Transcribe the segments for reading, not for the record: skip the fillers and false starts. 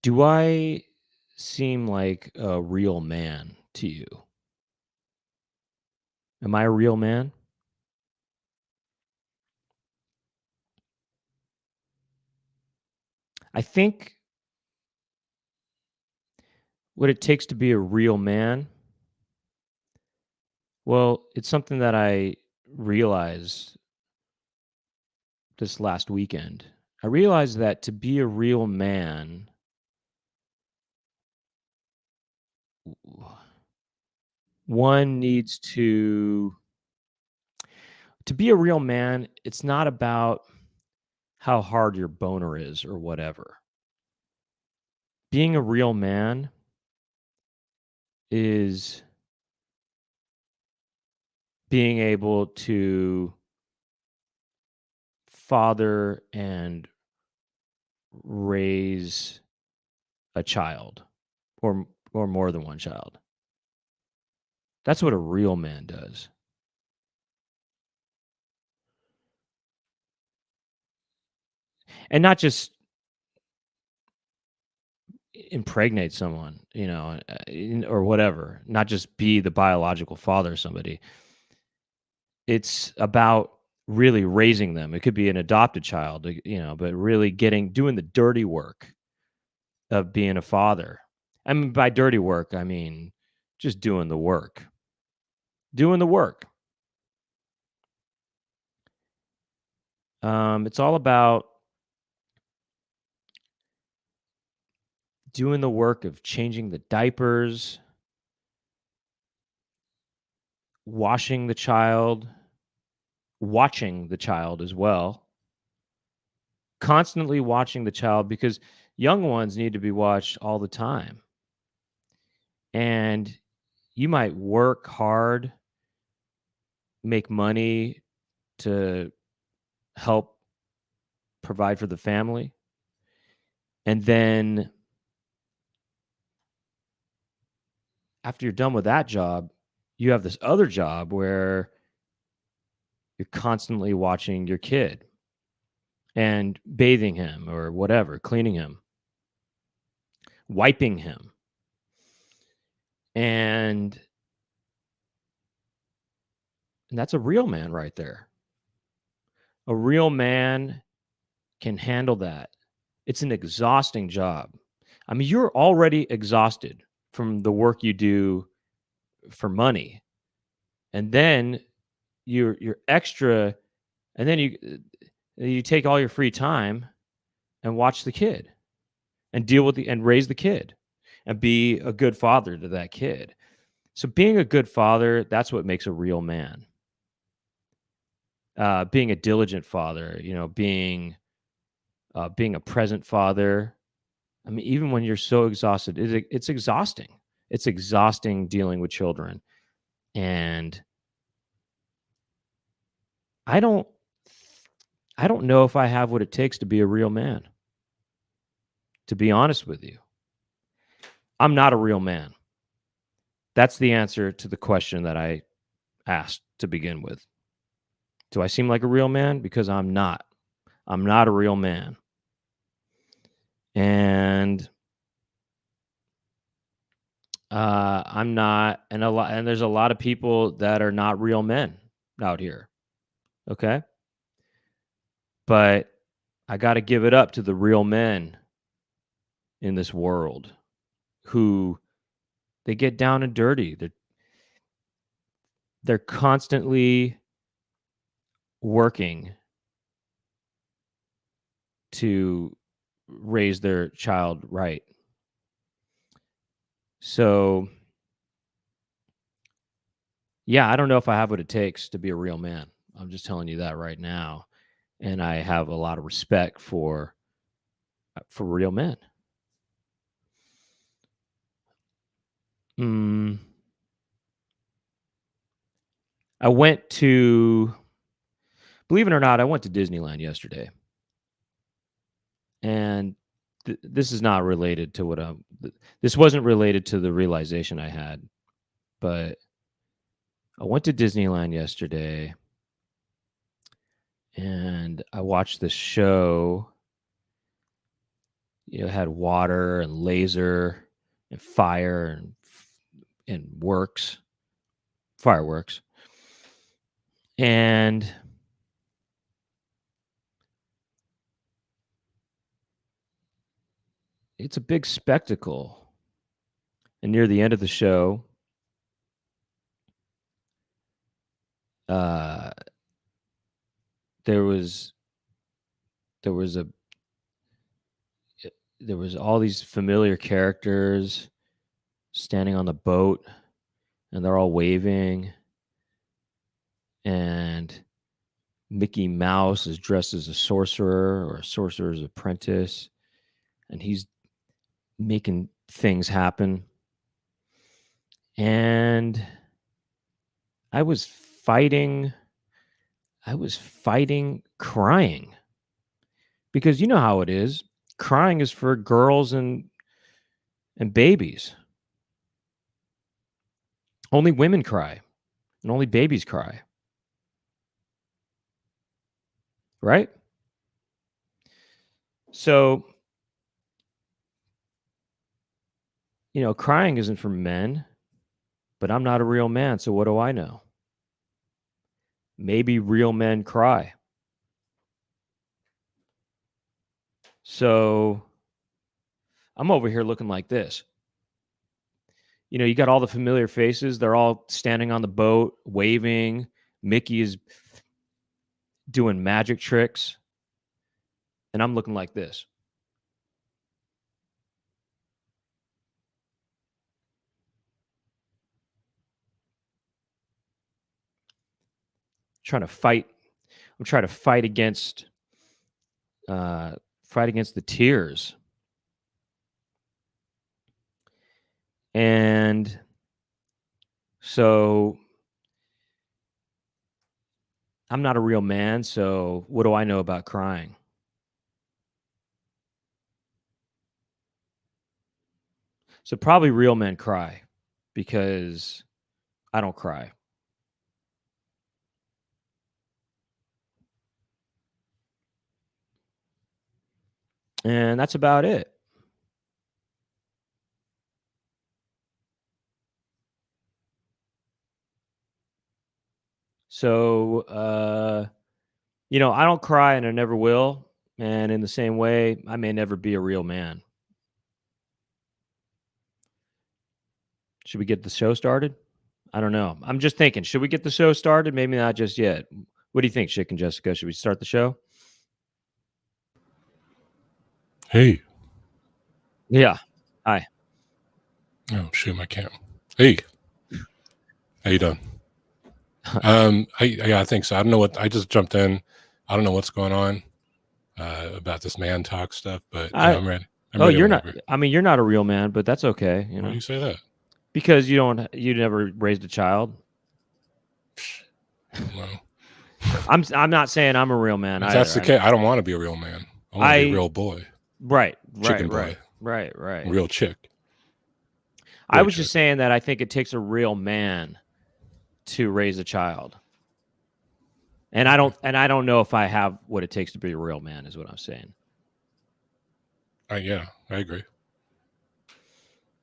Do I seem like a real man to you? Am I a real man? I think what it takes to be a real man, well, it's something that I realized this last weekend. I realized that to be a real man, one needs to be a real man, it's not about how hard your boner is or whatever. Being a real man is being able to father and raise a child or more than one child. That's what a real man does. And not just impregnate someone, or whatever, not just be the biological father of somebody. It's about really raising them. It could be an adopted child, but really doing the dirty work of being a father. I mean, by dirty work, I mean just doing the work. Doing the work. It's all about doing the work of changing the diapers, washing the child, watching the child as well, constantly watching the child because young ones need to be watched all the time. And you might work hard, make money to help provide for the family. And then after you're done with that job, you have this other job where you're constantly watching your kid and bathing him or whatever, cleaning him, wiping him. And that's a real man right there. A real man can handle that. It's an exhausting job. I mean, you're already exhausted from the work you do for money. And then you're extra and then you take all your free time and watch the kid and deal with the and raise the kid and be a good father to that kid. So being a good father, that's what makes a real man. Being a diligent father, being a present father. I mean, even when you're so exhausted, it's exhausting. It's exhausting dealing with children, and I don't, I don't know if I have what it takes to be a real man. To be honest with you, I'm not a real man. That's the answer to the question that I asked to begin with. Do I seem like a real man? Because I'm not. I'm not a real man. And I'm not, and there's a lot of people that are not real men out here. Okay, but I got to give it up to the real men in this world who they get down and dirty. They're constantly working to raise their child right. So, yeah, I don't know if I have what it takes to be a real man. I'm just telling you that right now, and I have a lot of respect for real men. Mm, I went to, believe it or not, I went to Disneyland yesterday, and this is not related to this wasn't related to the realization I had, but I went to Disneyland yesterday and I watched this show. You know, it had water and laser and fire and fireworks. And it's a big spectacle. And near the end of the show, there was all these familiar characters standing on the boat, and they're all waving, and Mickey Mouse is dressed as a sorcerer or a sorcerer's apprentice, and he's making things happen. And I was fighting crying, because you know how it is. Crying is for girls and babies. Only women cry, and only babies cry. Right? So, you know, crying isn't for men, but I'm not a real man, so what do I know? Maybe real men cry. So, I'm over here looking like this. You know, you got all the familiar faces. They're all standing on the boat, waving. Mickey is doing magic tricks. And I'm looking like this. I'm trying to fight against the tears. And so I'm not a real man, so what do I know about crying? So probably real men cry, because I don't cry. And that's about it. So, you know, I don't cry and I never will. And in the same way, I may never be a real man. Should we get the show started? I don't know. I'm just thinking, should we get the show started? Maybe not just yet. What do you think, Chick and Jessica? Should we start the show? Hey. Yeah. Hi. Oh, shoot, my camera. Hey. How you doing? I think so. I don't know what, I just jumped in. I don't know what's going on about this man talk stuff, but yeah, I'm ready. I'm ready you're whenever. not. I mean, you're not a real man, but that's okay. You know. Why do you say that? Because you never raised a child. Well, I'm not saying I'm a real man. if that's the case, I don't want to be a real man. I want to be a real boy. Right. Chicken boy. Right. Real chick. I was just saying that I think it takes a real man to raise a child. And I don't know if I have what it takes to be a real man, is what I'm saying. Yeah, I agree.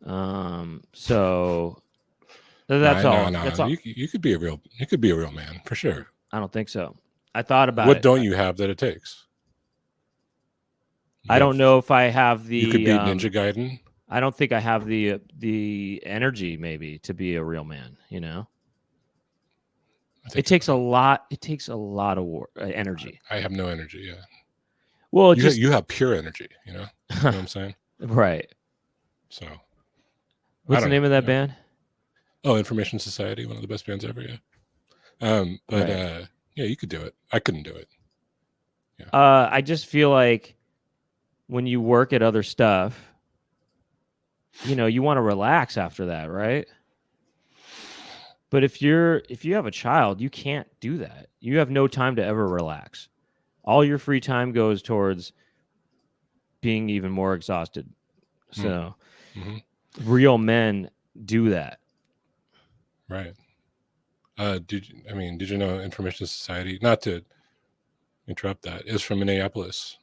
So that's all. No. That's all. You could be a real man for sure. I don't think so. I thought about it. What don't you have that it takes? I don't know if I have the. You could be Ninja Gaiden. I don't think I have the energy maybe to be a real man. You know. It takes a lot. It takes a lot of energy. I have no energy. Yeah. Well, you have pure energy. You know what I'm saying? Right. So. What's the name of that band? Oh, Information Society, one of the best bands ever. Yeah. Yeah, you could do it. I couldn't do it. Yeah. I just feel like when you work at other stuff, you know, you want to relax after that, right? But if you have a child, you can't do that. You have no time to ever relax. All your free time goes towards being even more exhausted. So real men do that. Right. Did you know Information Society, not to interrupt that, is from Minneapolis.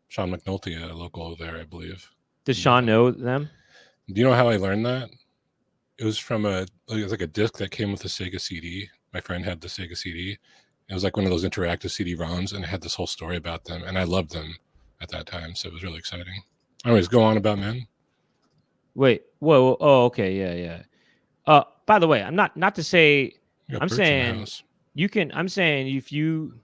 Sean McNulty, a local there, I believe. Does Sean know them? Do you know how I learned that? It was from it was like a disc that came with the Sega CD. My friend had the Sega CD. It was like one of those interactive CD-ROMs, and it had this whole story about them, and I loved them at that time, so it was really exciting. Anyways, go on about men. Wait, whoa, oh, okay, yeah. By the way, I'm not to say. I'm saying you can. I'm saying if you.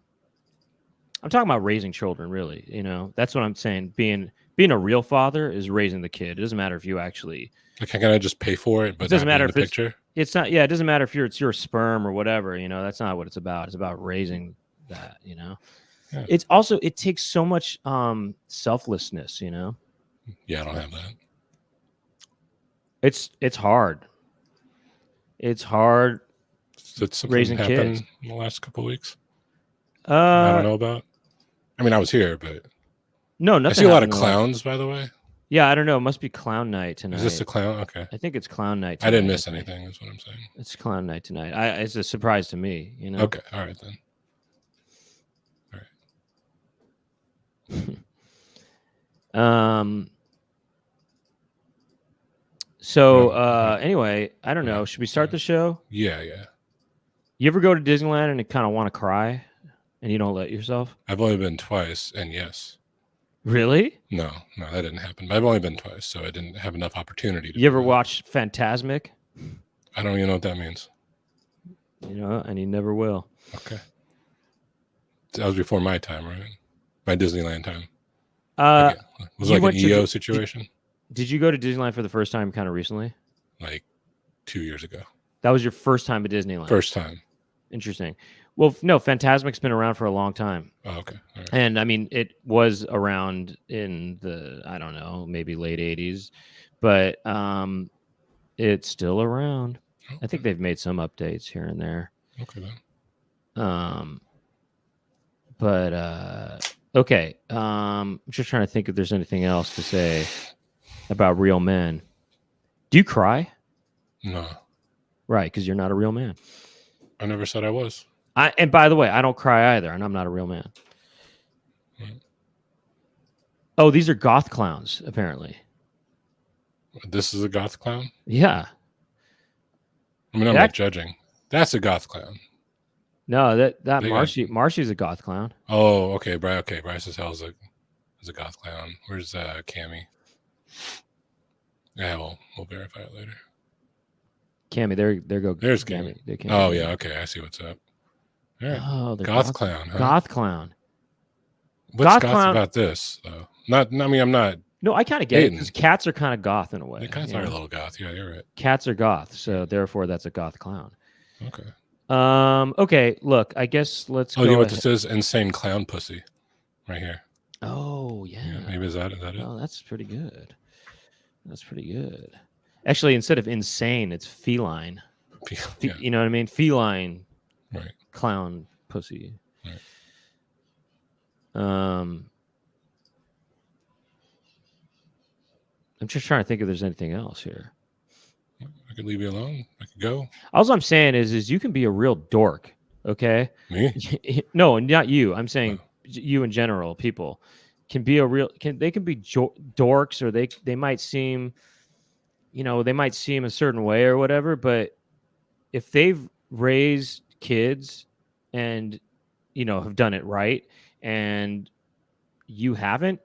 I'm talking about raising children, really. You know, that's what I'm saying. Being a real father is raising the kid. It doesn't matter if you actually. Like, can I just pay for it, but it doesn't not matter be in if the picture? It's not. Yeah, it doesn't matter if it's your sperm or whatever. You know, that's not what it's about. It's about raising that. You know, Yeah. it's also it takes so much selflessness. You know. Yeah, I don't have that. It's hard. It's hard. Did something raising happen kids in the last couple of weeks? I don't know about. I mean, I was here, but no, nothing. I see a lot of clowns, by the way. Yeah, I don't know. It must be clown night tonight. Is this a clown? Okay. I think it's clown night tonight. I didn't miss anything, is what I'm saying. It's clown night tonight. It's a surprise to me, you know? Okay. All right, then. All right. So, anyway, I don't know. Should we start the show? Yeah. You ever go to Disneyland and you kind of want to cry and you don't let yourself? I've only been twice, and yes. Really? No, that didn't happen. But I've only been twice, so I didn't have enough opportunity. You ever watch Fantasmic? I don't even know what that means. You know, and you never will. Okay. That was before my time, right? My Disneyland time. Was it like an EO situation? Did you go to Disneyland for the first time kind of recently? Like 2 years ago. That was your first time at Disneyland? First time. Interesting. Well, no, Fantasmic's been around for a long time. Oh, okay. All right. And I mean, it was around in the, I don't know, maybe late 80s, but it's still around. Okay. I think they've made some updates here and there. Okay, then. Okay. I'm just trying to think if there's anything else to say about real men. Do you cry? No. Right, because you're not a real man. I never said I was. And by the way, I don't cry either, and I'm not a real man. Right. Oh, these are goth clowns, apparently. This is a goth clown? Yeah. I mean, I'm not judging. That's a goth clown. No, that Marshy's a goth clown. Oh, okay. Bryce is hell is a goth clown. Where's Cammy? Yeah, we'll verify it later. Cammy, there go. There's Cammy. Oh yeah, okay. I see what's up. All right. Oh, goth clown. Huh? Goth clown. What's goth about this though? I mean, I'm not. No, I kind of get it because cats are kind of goth in a way. The cats are a little goth. Yeah, you're right. Cats are goth, so therefore that's a goth clown. Okay. Okay. Look, I guess let's. Oh, you know what this is? Insane clown pussy, right here. Oh yeah. Maybe is that it? Oh, that's pretty good. That's pretty good. Actually, instead of insane, it's feline. Yeah. You know what I mean? Feline. Right. Clown pussy. Right. I'm just trying to think if there's anything else here. I could leave you alone. I could go. All I'm saying is you can be a real dork. Okay. Me? No, not you. I'm saying you in general. People can be they can be dorks, or they might seem, they might seem a certain way or whatever. But if they've raised kids and have done it right, and you haven't,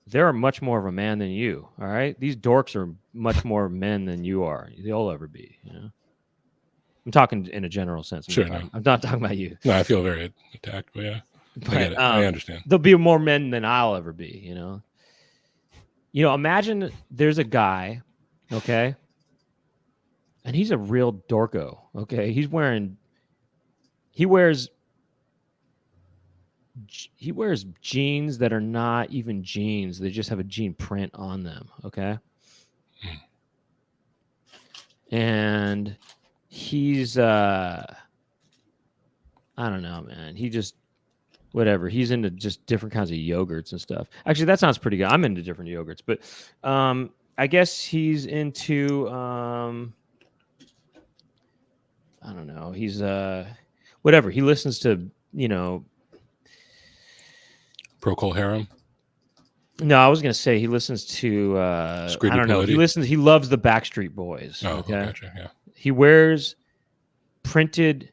they're much more of a man than you. All right, these dorks are much more men than you'll ever be. I'm talking in a general sense. I'm not talking about you. No, I feel very attacked, but yeah, I get it. I understand. There'll be more men than I'll ever be. Imagine there's a guy, okay, and he's a real dorko. Okay, he wears jeans that are not even jeans. They just have a jean print on them. Okay. And he's, I don't know, man. He just, whatever. He's into just different kinds of yogurts and stuff. Actually, that sounds pretty good. I'm into different yogurts, but, I guess he's into, I don't know. He's, whatever. He listens to, Procol Harum? No, I was gonna say he listens to I Squiddy don't know. Palooty? He loves the Backstreet Boys. Oh, Okay. gotcha. Yeah. He wears printed.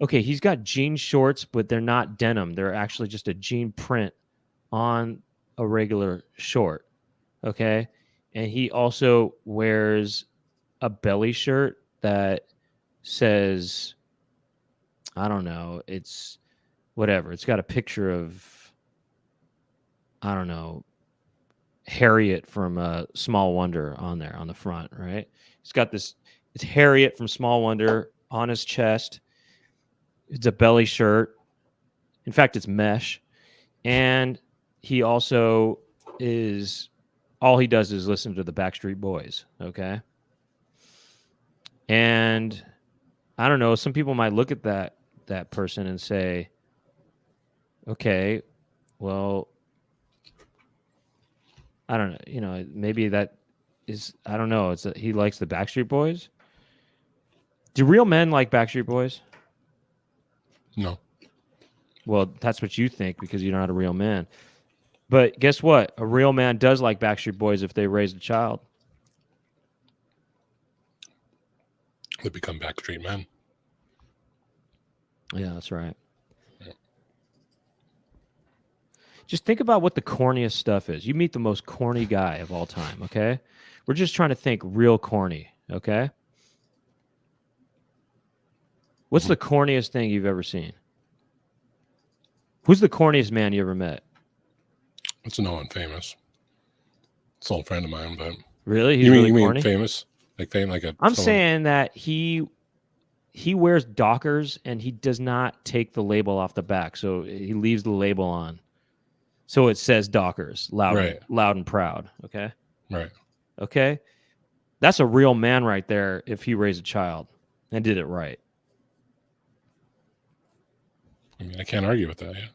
Okay, he's got jean shorts, but they're not denim. They're actually just a jean print on a regular short. Okay. And he also wears a belly shirt that says, I don't know, it's whatever. It's got a picture of, I don't know, Harriet from Small Wonder on there on the front, right? It's got this, it's Harriet from Small Wonder on his chest. It's a belly shirt. In fact, it's mesh. And he also is, all he does is listen to the Backstreet Boys, okay? And I don't know, some people might look at that person and say, okay, well, I don't know, you know, maybe that is, I don't know, it's he likes the Backstreet Boys. Do real men like Backstreet Boys? No. Well, that's what you think because you're not a real man. But guess what? A real man does like Backstreet Boys if they raise a child. They become Backstreet Men. Yeah, that's right. Yeah. Just think about what the corniest stuff is. You meet the most corny guy of all time, okay? We're just trying to think real corny, okay? What's the corniest thing you've ever seen? Who's the corniest man you ever met? It's no one famous. It's an old friend of mine, but Really? He's you really mean corny? famous? Like fame, like a. I'm someone... saying that he wears Dockers and he does not take the label off the back, so he leaves the label on, so it says Dockers, loud and proud. Okay. Right. Okay. That's a real man right there. If he raised a child and did it right. I mean, I can't argue with that. Yeah.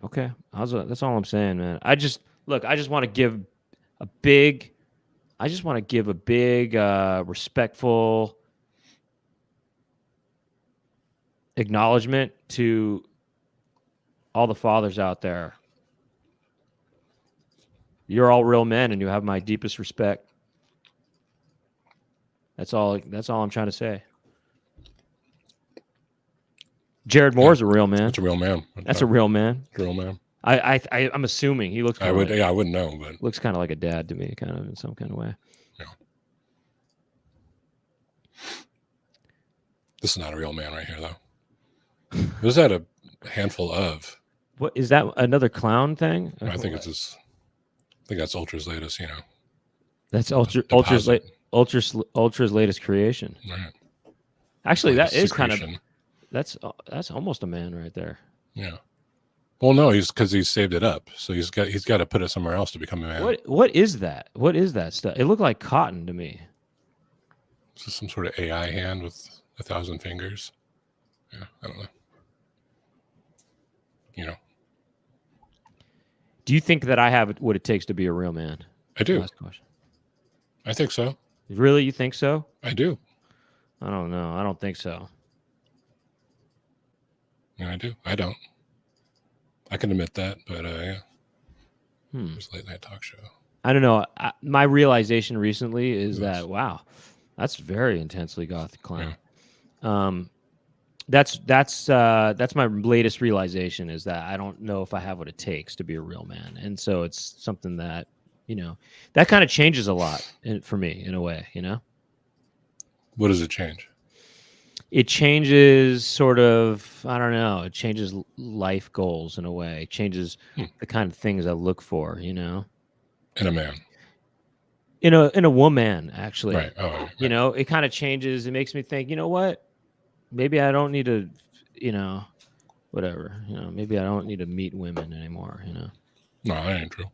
Okay. That's all I'm saying, man. I just want to give a big, respectful acknowledgement to all the fathers out there. You're all real men and you have my deepest respect. That's all I'm trying to say. Jared Moore's a real man. That's a real man. That's a real man. Real man. I'm assuming he looks. I wouldn't know, but looks kind of like a dad to me, kind of in some kind of way. Yeah. This is not a real man right here, though. There's that a handful of. What is that? Another clown thing? I think it's just. I think that's Ultra's latest. You know. That's Ultra's latest creation. Right. Actually, that is kind of. That's almost a man right there. Yeah. Well, no, because he's saved it up, so he's got to put it somewhere else to become a man. What is that? What is that stuff? It looked like cotton to me. This is some sort of AI hand with 1,000 fingers. Yeah, I don't know. You know. Do you think that I have what it takes to be a real man? I do. Last question. I think so. Really, you think so? I do. I don't know. I don't think so. Yeah, I do. I don't. I can admit that, but yeah. It's a late night talk show. I don't know. My realization recently is that wow, that's very intensely gothic clown. Yeah. That's my latest realization is that I don't know if I have what it takes to be a real man, and so it's something that that kind of changes a lot for me in a way. What does it change? It changes sort of, I don't know, it changes life goals in a way. It changes the kind of things I look for, In a man. In a woman, actually. Right. Oh, right. It kind of changes. It makes me think, you know what? Maybe I don't need to, whatever. Maybe I don't need to meet women anymore, No, that ain't true.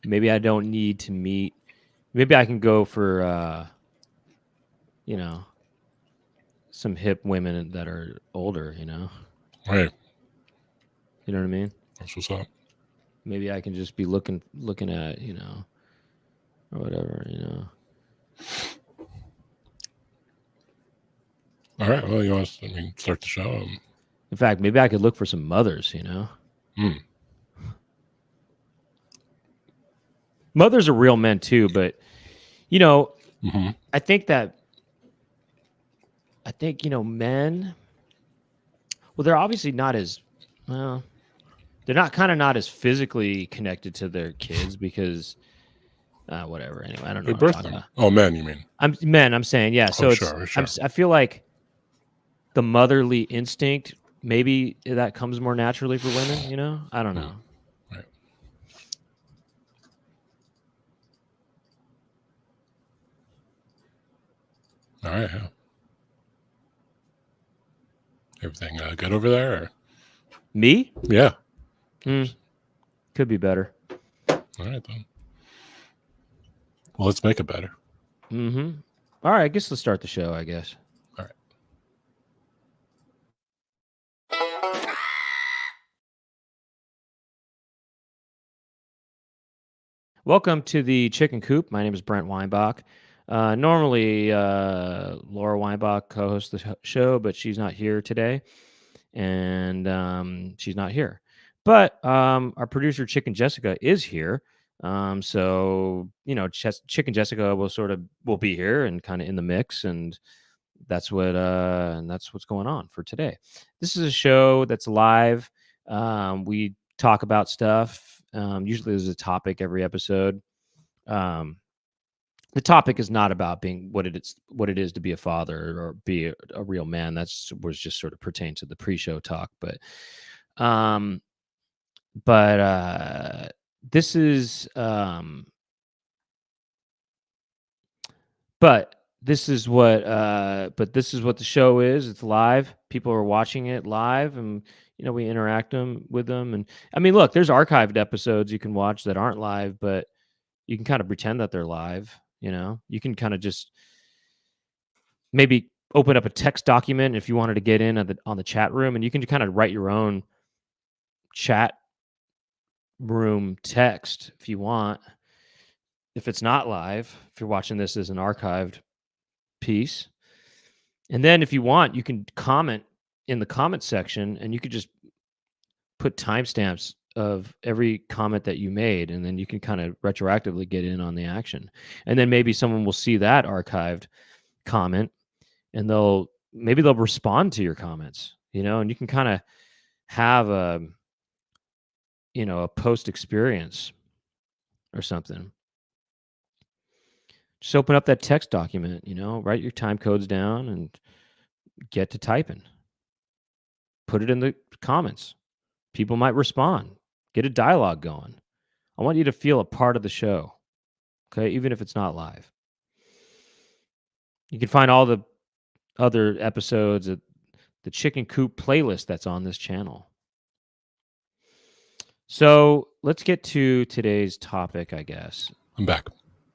Maybe I don't need to meet, maybe I can go for, some hip women that are older, Right. You know what I mean? That's what's up. Maybe I can just be looking at, or whatever, All right. Well, you want to start the show? In fact, maybe I could look for some mothers, Mothers are real men too, but you know, Mm-hmm. I think men. Well, they're obviously not as well. They're not as physically connected to their kids because whatever. Anyway, I don't know They what I'm birth talking them. about. Oh, men, you mean? I'm saying yeah. So Oh, it's sure. I feel like the motherly instinct maybe that comes more naturally for women. I don't know. Right. All right. Yeah. Everything good over there? Or? Me? Yeah. Could be better. All right then. Well, let's make it better. Mm-hmm. All right, I guess let's start the show, I guess. All right. Welcome to the Chicken Coop. My name is Brent Weinbach. Normally, Laura Weinbach co-hosts the show, but she's not here today, and she's not here. But our producer, Chicken Jessica, is here. So Chicken Jessica will be here and kind of in the mix, and that's what's going on for today. This is a show that's live. We talk about stuff. Usually, there's a topic every episode. The topic is not about being what it is to be a father or be a real man. Was just sort of pertain to the pre-show talk, um, this is but this is what the show is. It's live. People are watching it live, and we interact with them. And I mean, look, there's archived episodes you can watch that aren't live, but you can kind of pretend that they're live. You can kind of just maybe open up a text document if you wanted to get in on the chat room, and you can kind of write your own chat room text if you want. If it's not live, if you're watching this as an archived piece. And then if you want, you can comment in the comment section, and you could just put timestamps of every comment that you made, and then you can kind of retroactively get in on the action. And then maybe someone will see that archived comment, and they'll respond to your comments, and you can kind of have a post experience or something. Just open up that text document, write your time codes down and get to typing. Put it in the comments. People might respond. Get a dialogue going. I want you to feel a part of the show, okay? Even if it's not live. You can find all the other episodes at the Chicken Coop playlist that's on this channel. So let's get to today's topic, I guess. I'm back.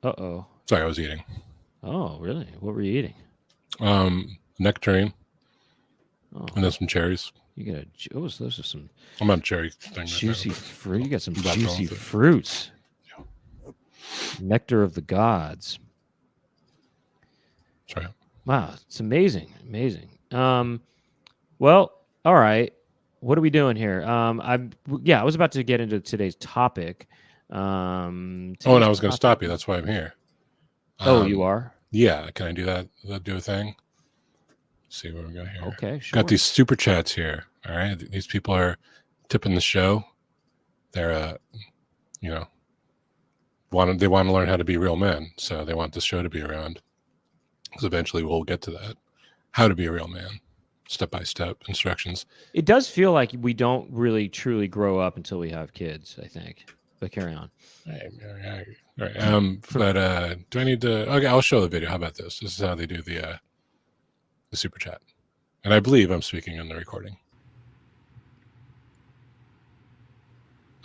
Uh-oh. Sorry, I was eating. Oh, really? What were you eating? Nectarine. Oh. And then some cherries. You got those are some. I'm on cherry thing. Juicy fruit. You got some juicy fruits. Yeah. Nectar of the gods. Sorry. Wow, it's amazing. Well, all right. What are we doing here? I was about to get into today's topic. And I was going to stop you. That's why I'm here. You are? Yeah. Can I do that? Do a thing? Let's see where we go here. Okay, sure. Got these super chats here. All right. These people are tipping the show. They're, they want to learn how to be real men. So they want this show to be around. Because eventually we'll get to that. How to be a real man. Step-by-step instructions. It does feel like we don't really truly grow up until we have kids, I think. But carry on. All right. But do I need to? Okay, I'll show the video. How about this? This is how they do the super chat, and I believe I'm speaking in the recording.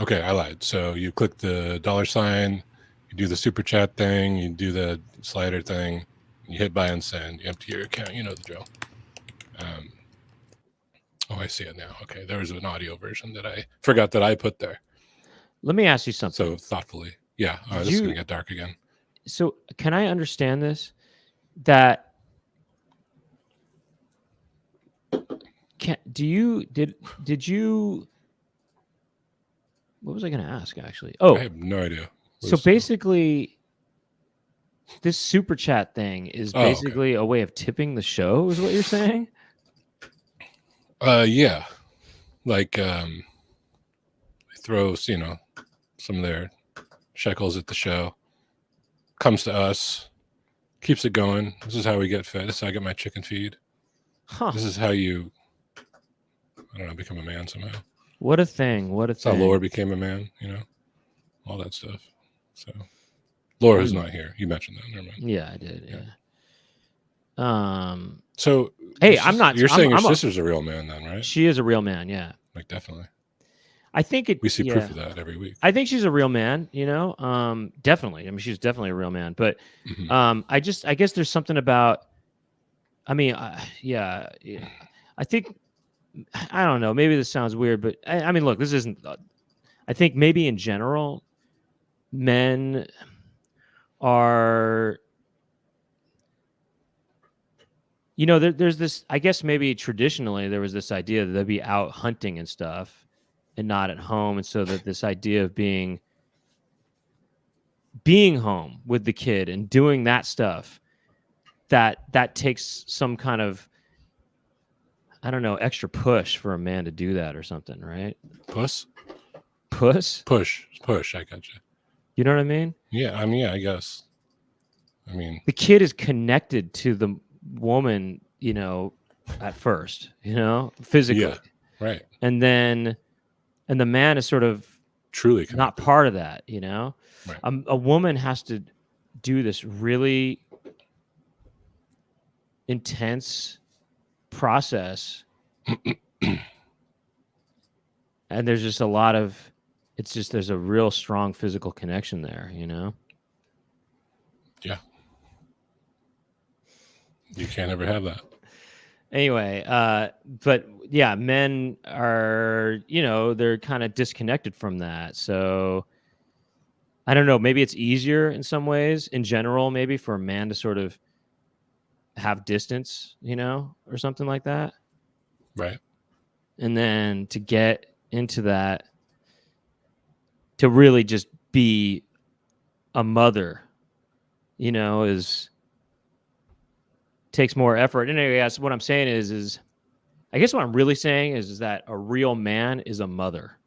Okay, I lied. So you click the $sign, you do the super chat thing, you do the slider thing, you hit buy and send, you empty your account. You know the drill. I see it now. Okay, there was an audio version that I forgot that I put there. Let me ask you something. So thoughtfully. Yeah, this is going to get dark again. So can I understand this? That did you what was I going to ask, actually? Oh, I have no idea. So basically, this super chat thing is basically a way of tipping the show, is what you're saying? Yeah. Like, they throw, some of their shekels at the show. Comes to us. Keeps it going. This is how we get fed. This is how I get my chicken feed. Huh. This is how you, I don't know, become a man somehow. What a thing. What a That's how thing. Laura became a man, all that stuff. So, Laura is not here. You mentioned that. Never mind. Yeah, I did. Yeah. So, hey, I'm not. You're saying your sister's a real man, then, right? She is a real man. Yeah. Like, definitely. I think we see proof of that every week. I think she's a real man. Definitely. I mean, she's definitely a real man. But I guess there's something about. I mean, yeah. I think. I don't know. Maybe this sounds weird, but I mean, look, this isn't. I think maybe in general, men are. There's this. I guess maybe traditionally there was this idea that they'd be out hunting and stuff, and not at home, and so that this idea of being home with the kid and doing that stuff, that takes some kind of, I don't know, extra push for a man to do that or something, right? Push. I got you. You know what I mean? Yeah, I mean, yeah, I guess. I mean, the kid is connected to the woman, at first, physically. Yeah, right. And then, the man is sort of truly connected. Not part of that, Right. A woman has to do this really intense process. And there's just a lot of, there's a real strong physical connection there, Yeah. You can't ever have that. Anyway, but yeah, men are, they're kind of disconnected from that. So I don't know, maybe it's easier in some ways in general, maybe for a man to sort of have distance, or something like that. Right. And then to get into that, to really just be a mother, takes more effort. And anyway, what I'm saying is I guess what I'm really saying is that a real man is a mother.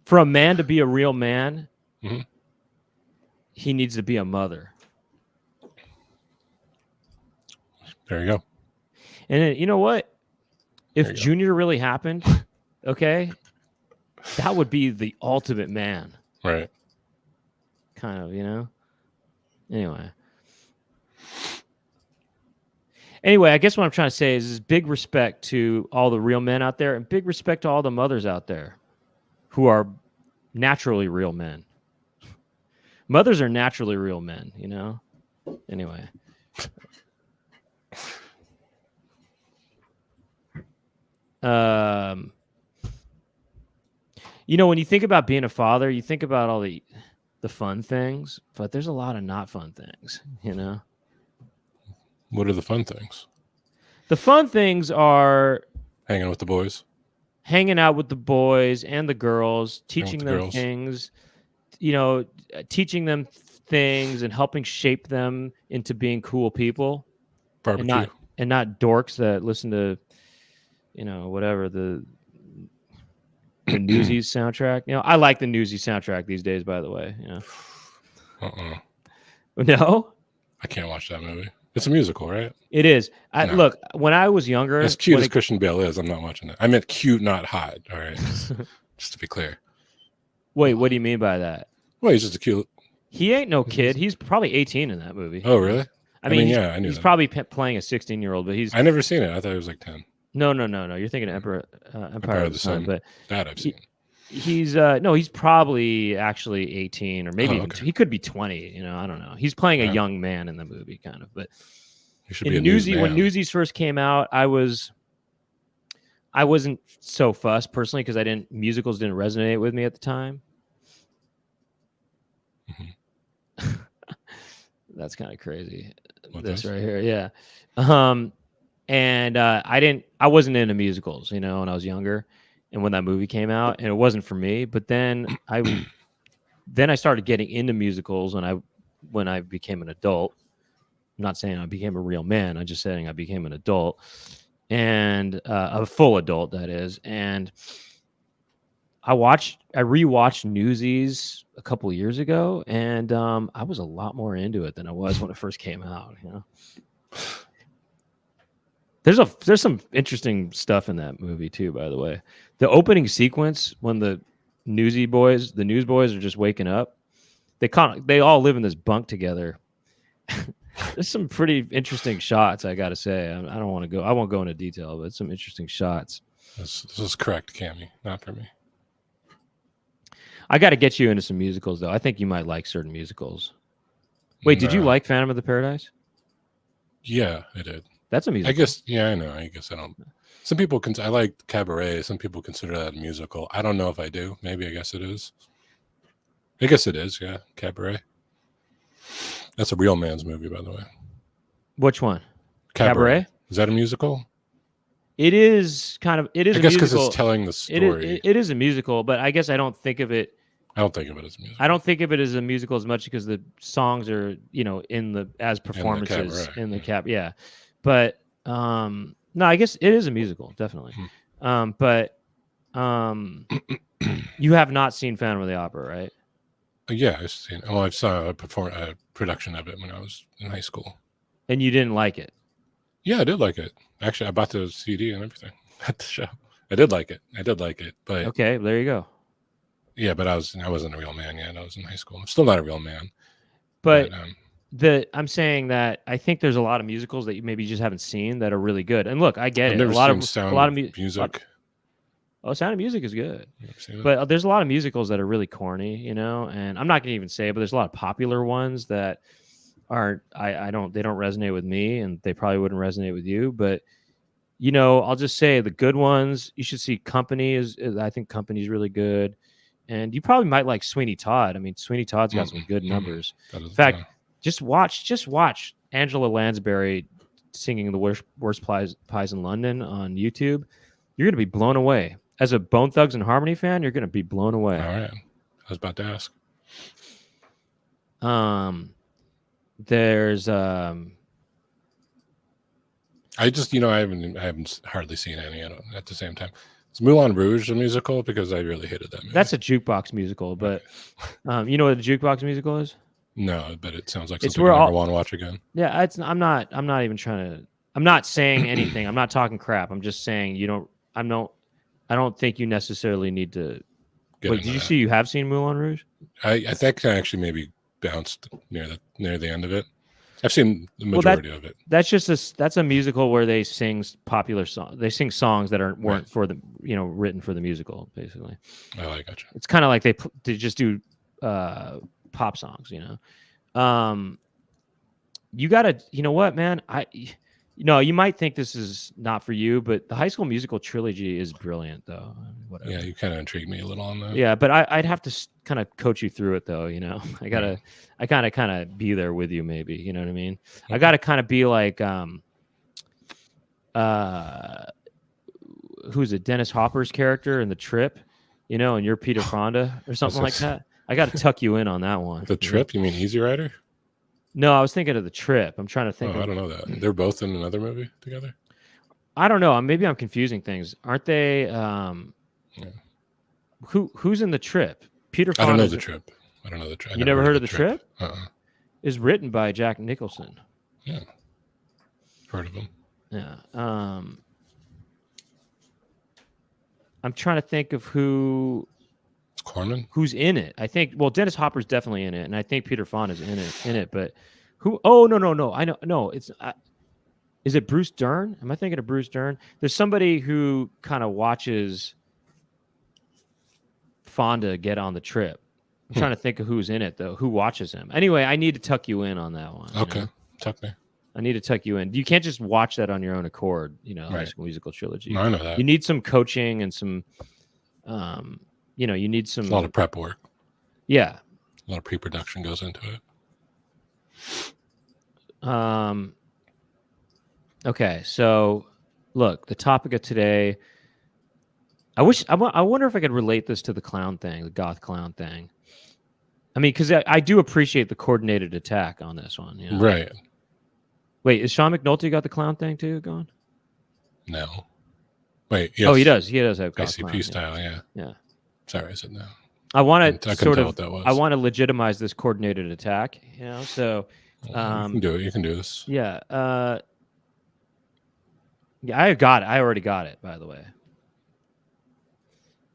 For a man to be a real man, he needs to be a mother. There you go. And then, you know what? If Junior really happened, okay, that would be the ultimate man. Right. Kind of, Anyway, I guess what I'm trying to say is big respect to all the real men out there and big respect to all the mothers out there who are naturally real men. Mothers are naturally real men, Anyway. When you think about being a father, you think about all the fun things, but there's a lot of not fun things, What are the fun things? The fun things are hanging with the boys. Hanging out with the boys and the girls, teaching them things, teaching them things and helping shape them into being cool people. Barbecue. And not dorks that listen to, whatever the Newsies soundtrack. I like the Newsies soundtrack these days, by the way. No? I can't watch that movie. It's a musical, right? It is. Look, when I was younger... As cute as Christian Bale is, I'm not watching it. I meant cute, not hot. All right. Just to be clear. Wait, what do you mean by that? Well, he's just a cute... He ain't no kid. He's probably 18 in that movie. Oh, really? I mean yeah, I knew he's that. Probably playing a 16-year-old, but he's... I never seen it. I thought he was like 10. No. You're thinking of Empire of the Sun. But that I've seen. He's he's probably actually 18 or maybe he could be 20. I don't know. He's playing a young man in the movie, kind of. But in Newsies, when Newsies first came out, I wasn't so fussed personally because musicals didn't resonate with me at the time. That's kind of crazy. Right here, yeah. And I wasn't into musicals, when I was younger, and when that movie came out, and it wasn't for me. But then I then I started getting into musicals when I became an adult. I'm not saying I became a real man. I'm just saying I became an adult, and a full adult, that is. And I rewatched Newsies a couple of years ago, and I was a lot more into it than I was when it first came out. You know, there's some interesting stuff in that movie too. By the way, the opening sequence when the newsboys are just waking up, they all live in this bunk together. There's some pretty interesting shots, I got to say. I don't want to go. I won't go into detail, but some interesting shots. This is correct, Cammy. Not for me. I got to get you into some musicals, though. I think you might like certain musicals. Wait, did you like Phantom of the Paradise? Yeah, I did. That's a musical. I guess. Yeah, I know. I guess I don't. Some people I like Cabaret. Some people consider that a musical. I don't know if I do. Maybe I guess it is. I guess it is. Yeah, Cabaret. That's a real man's movie, by the way. Which one? Cabaret. Is that a musical? It is kind of. It is. I guess because it's telling the story. It is a musical, but I guess I don't think of it. I don't think of it as a musical. I don't think of it as a musical as much because the songs are, as performances in the cap. Yeah, but no, I guess it is a musical, definitely. But you have not seen Phantom of the Opera, right? Yeah, I've seen. Well, I saw a production of it when I was in high school. And you didn't like it? Yeah, I did like it. Actually, I bought the CD and everything at the show. I did like it. But okay, there you go. Yeah, but I wasn't a real man yet. I was in high school. I'm still not a real man. But I'm saying that I think there's a lot of musicals that you maybe just haven't seen that are really good. And look, I get it. A lot of music. Sound of Music is good, but there's a lot of musicals that are really corny, and I'm not going to even say it, but there's a lot of popular ones that aren't, they don't resonate with me, and they probably wouldn't resonate with you, but I'll just say the good ones, you should see Company I think Company's really good, and you probably might like Sweeney Todd. I mean, Sweeney Todd's got some good numbers. In fact, just watch Angela Lansbury singing The Worst Pies in London on YouTube. You're going to be blown away. As a Bone Thugs and Harmony fan, you're going to be blown away. All right. I was about to ask. There's I just, I haven't hardly seen any at the same time. Is Moulin Rouge a musical? Because I really hated that movie. That's a jukebox musical, but you know what a jukebox musical is? No, but it sounds like something I never want to watch again. Yeah, I'm not even trying to. I'm not saying anything. I'm not talking crap. I'm just saying I don't think you necessarily need to. Wait, did you see you have seen Moulin Rouge? I think I actually maybe bounced near the end of it. I've seen the majority of it. That's a musical where they sing popular songs. They sing songs that weren't for the written for the musical, basically. Oh, I gotcha. It's kind of like they just do pop songs, You gotta, what, man? You might think this is not for you, but the High School Musical trilogy is brilliant, though. Whatever. Yeah, you kind of intrigued me a little on that. Yeah, but I'd have to kind of coach you through it, though. I gotta, I kind of be there with you, maybe. You know what I mean? Okay. I gotta kind of be like, who's it? Dennis Hopper's character in The Trip, and you're Peter Fonda or something like that. I got to tuck you in on that one. The Trip? You mean Easy Rider? No, I was thinking of The Trip. I'm trying to think. I don't know that. They're both in another movie together? I don't know. Maybe I'm confusing things. Aren't they? Yeah. Who's in The Trip? Peter Fonda. I don't know The Trip. You never heard of The Trip? Is written by Jack Nicholson. Yeah. Heard of him. Yeah. I'm trying to think of who. Corman? Who's in it? I think. Well, Dennis Hopper's definitely in it, and I think Peter Fonda's in it. But who? Oh no! I know. No, it's. Is it Bruce Dern? Am I thinking of Bruce Dern? There's somebody who kind of watches Fonda get on the trip. I'm trying to think of who's in it though. Who watches him? Anyway, I need to tuck you in on that one. Okay, tuck me. I need to tuck you in. You can't just watch that on your own accord. High School Musical trilogy. No, I know that. You need some coaching and some. You need some. A lot of prep work. Yeah. A lot of pre-production goes into it. Okay, so look, the topic of today. I wonder if I could relate this to the clown thing, the goth clown thing. I mean, because I do appreciate the coordinated attack on this one. You know? Right. Wait, is Sean McNulty got the clown thing too going? No. Wait, yes. Oh, he does. He does have ICP clown. style, yeah. Yeah. Sorry, I said no. I want to I couldn't tell what that was. I want to legitimize this coordinated attack. You know, so you can do it. You can do this. Yeah. Yeah, I got it. I already got it, by the way.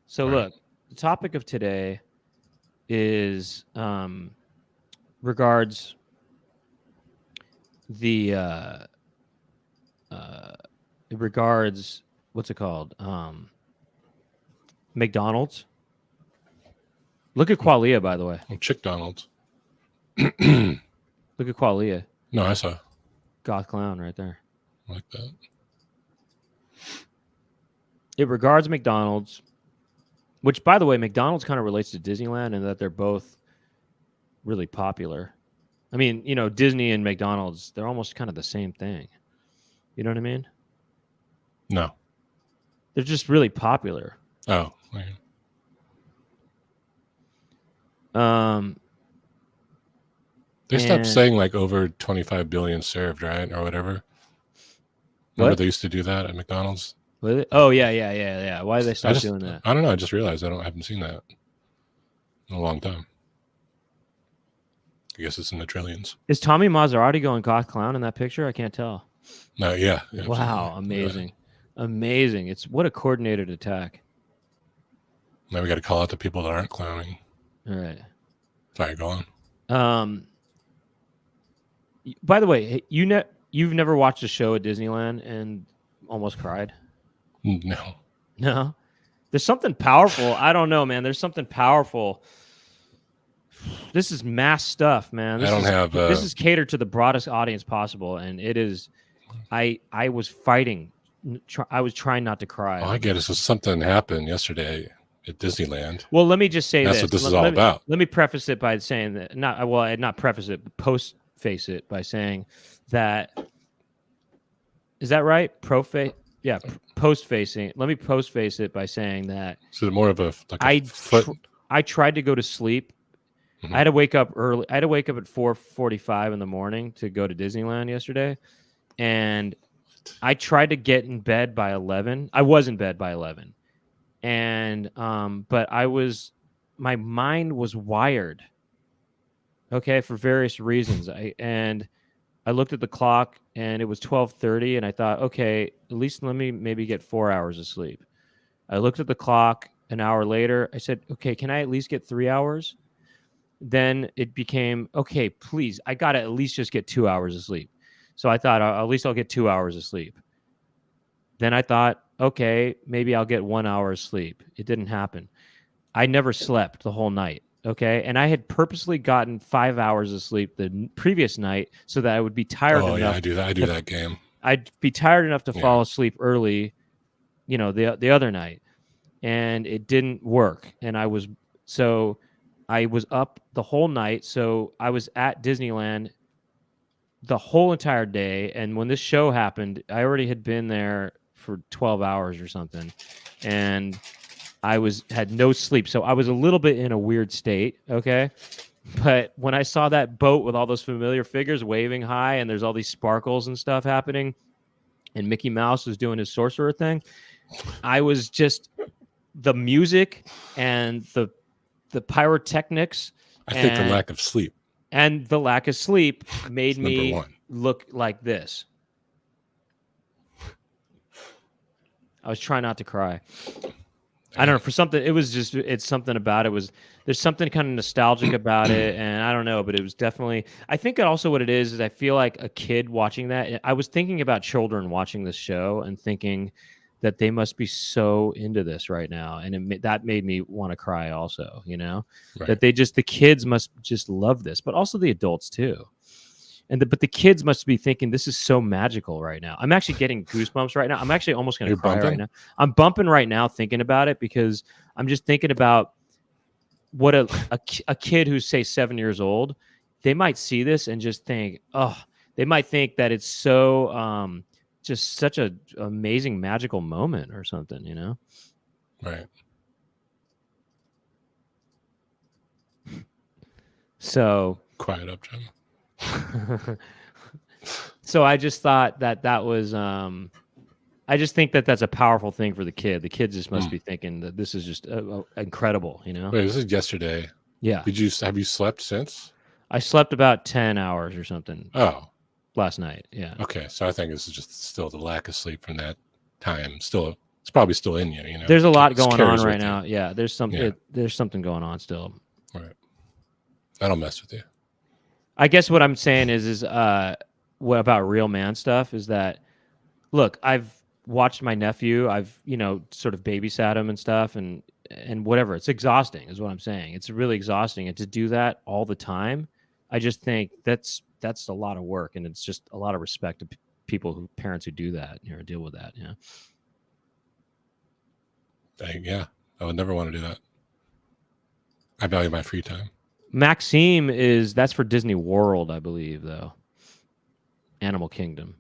So look, the topic of today is regards the it regards what's it called? McDonald's. Look at Qualia, by the way. Oh, Chick Donald's. Look at Qualia. No, I saw. Goth clown right there. I like that. It regards McDonald's, which, by the way, McDonald's kind of relates to Disneyland in that they're both really popular. I mean, you know, Disney and McDonald's, they're almost kind of the same thing. You know what I mean? No. They're just really popular. Oh. Yeah. They stopped saying like over 25 billion served, right? Or whatever. Remember they used to do that at McDonald's? Oh, yeah. Why did they stop doing that? I don't know. I just realized I haven't seen that in a long time. I guess it's in the trillions. Is Tommy Maserati going goth clown in that picture? I can't tell. No, yeah. Wow, amazing. Yeah. Amazing. It's what a coordinated attack. Now we got to call out the people that aren't clowning. All right. Sorry, go on. By the way, you've never watched a show at Disneyland and almost cried? No. There's something powerful. I don't know, man. There's something powerful. This is mass stuff, man. This is catered to the broadest audience possible, and it is. I was fighting. I was trying not to cry. All I get is something happened yesterday at Disneyland. Well, let me just say that's what this is all about. Let me preface it by saying that not preface it, but postface it by saying that. Is that right? Yeah, post-facing. Let me post-face it by saying that. So more of a I tried to go to sleep. Mm-hmm. I had to wake up early. I had to wake up at 4:45 in the morning to go to Disneyland yesterday, and I tried to get in bed by 11. I was in bed by 11, and but my mind was wired. Okay, for various reasons. I looked at the clock and it was 12:30, and I thought, okay, at least let me maybe get 4 hours of sleep. I looked at the clock an hour later. I said, okay, can I at least get 3 hours? Then it became, okay, please, I got to at least just get 2 hours of sleep. So I thought, at least I'll get 2 hours of sleep. Then I thought, okay, maybe I'll get 1 hour of sleep. It didn't happen. I never slept the whole night. Okay. And I had purposely gotten 5 hours of sleep the previous night so that I would be tired enough. Oh, yeah, I do that. I do that game. I'd be tired enough to fall asleep early, you know, the other night. And it didn't work. And I was up the whole night. So I was at Disneyland the whole entire day. And when this show happened, I already had been there for 12 hours or something. And I had no sleep, so I was a little bit in a weird state, okay? But when I saw that boat with all those familiar figures waving high and there's all these sparkles and stuff happening and Mickey Mouse was doing his sorcerer thing, I was just the music and the pyrotechnics. I think the lack of sleep. And the lack of sleep made me look like this. I was trying not to cry. I don't know, for something, it's something about it there's something kind of nostalgic about it, and I don't know, but it was definitely, I think also what it is I feel like a kid watching that. I was thinking about children watching this show and thinking that they must be so into this right now, and that made me want to cry also, you know, right. That the kids must just love this, but also the adults too. But the kids must be thinking this is so magical right now. I'm actually getting goosebumps right now. I'm actually almost going to cry right now. I'm bumping right now thinking about it because I'm just thinking about what a kid who's, say, 7 years old, they might see this and just think, oh, they might think that it's so just such an amazing magical moment or something, you know? Right. So Quiet up, Jim. so I just thought that was I just think that that's a powerful thing for the kid. The kid just must be thinking that this is just incredible, you know? Wait, this is yesterday. Yeah. Have you slept since? I slept about 10 hours or something Oh, last night. Yeah. okay. So I think this is just still the lack of sleep from that time. Still, it's probably still in you. You know, There's a lot It going on carries right with you. now. Yeah, there's something going on still. Right. That'll mess with you. I guess what I'm saying is what about real man stuff is that, look, I've watched my nephew. I've, sort of babysat him and stuff and whatever. It's exhausting is what I'm saying. It's really exhausting. And to do that all the time, I just think that's a lot of work. And it's just a lot of respect to parents who do that, deal with that. Yeah. Yeah, I would never want to do that. I value my free time. Maxime that's for Disney World, I believe, though. Animal Kingdom.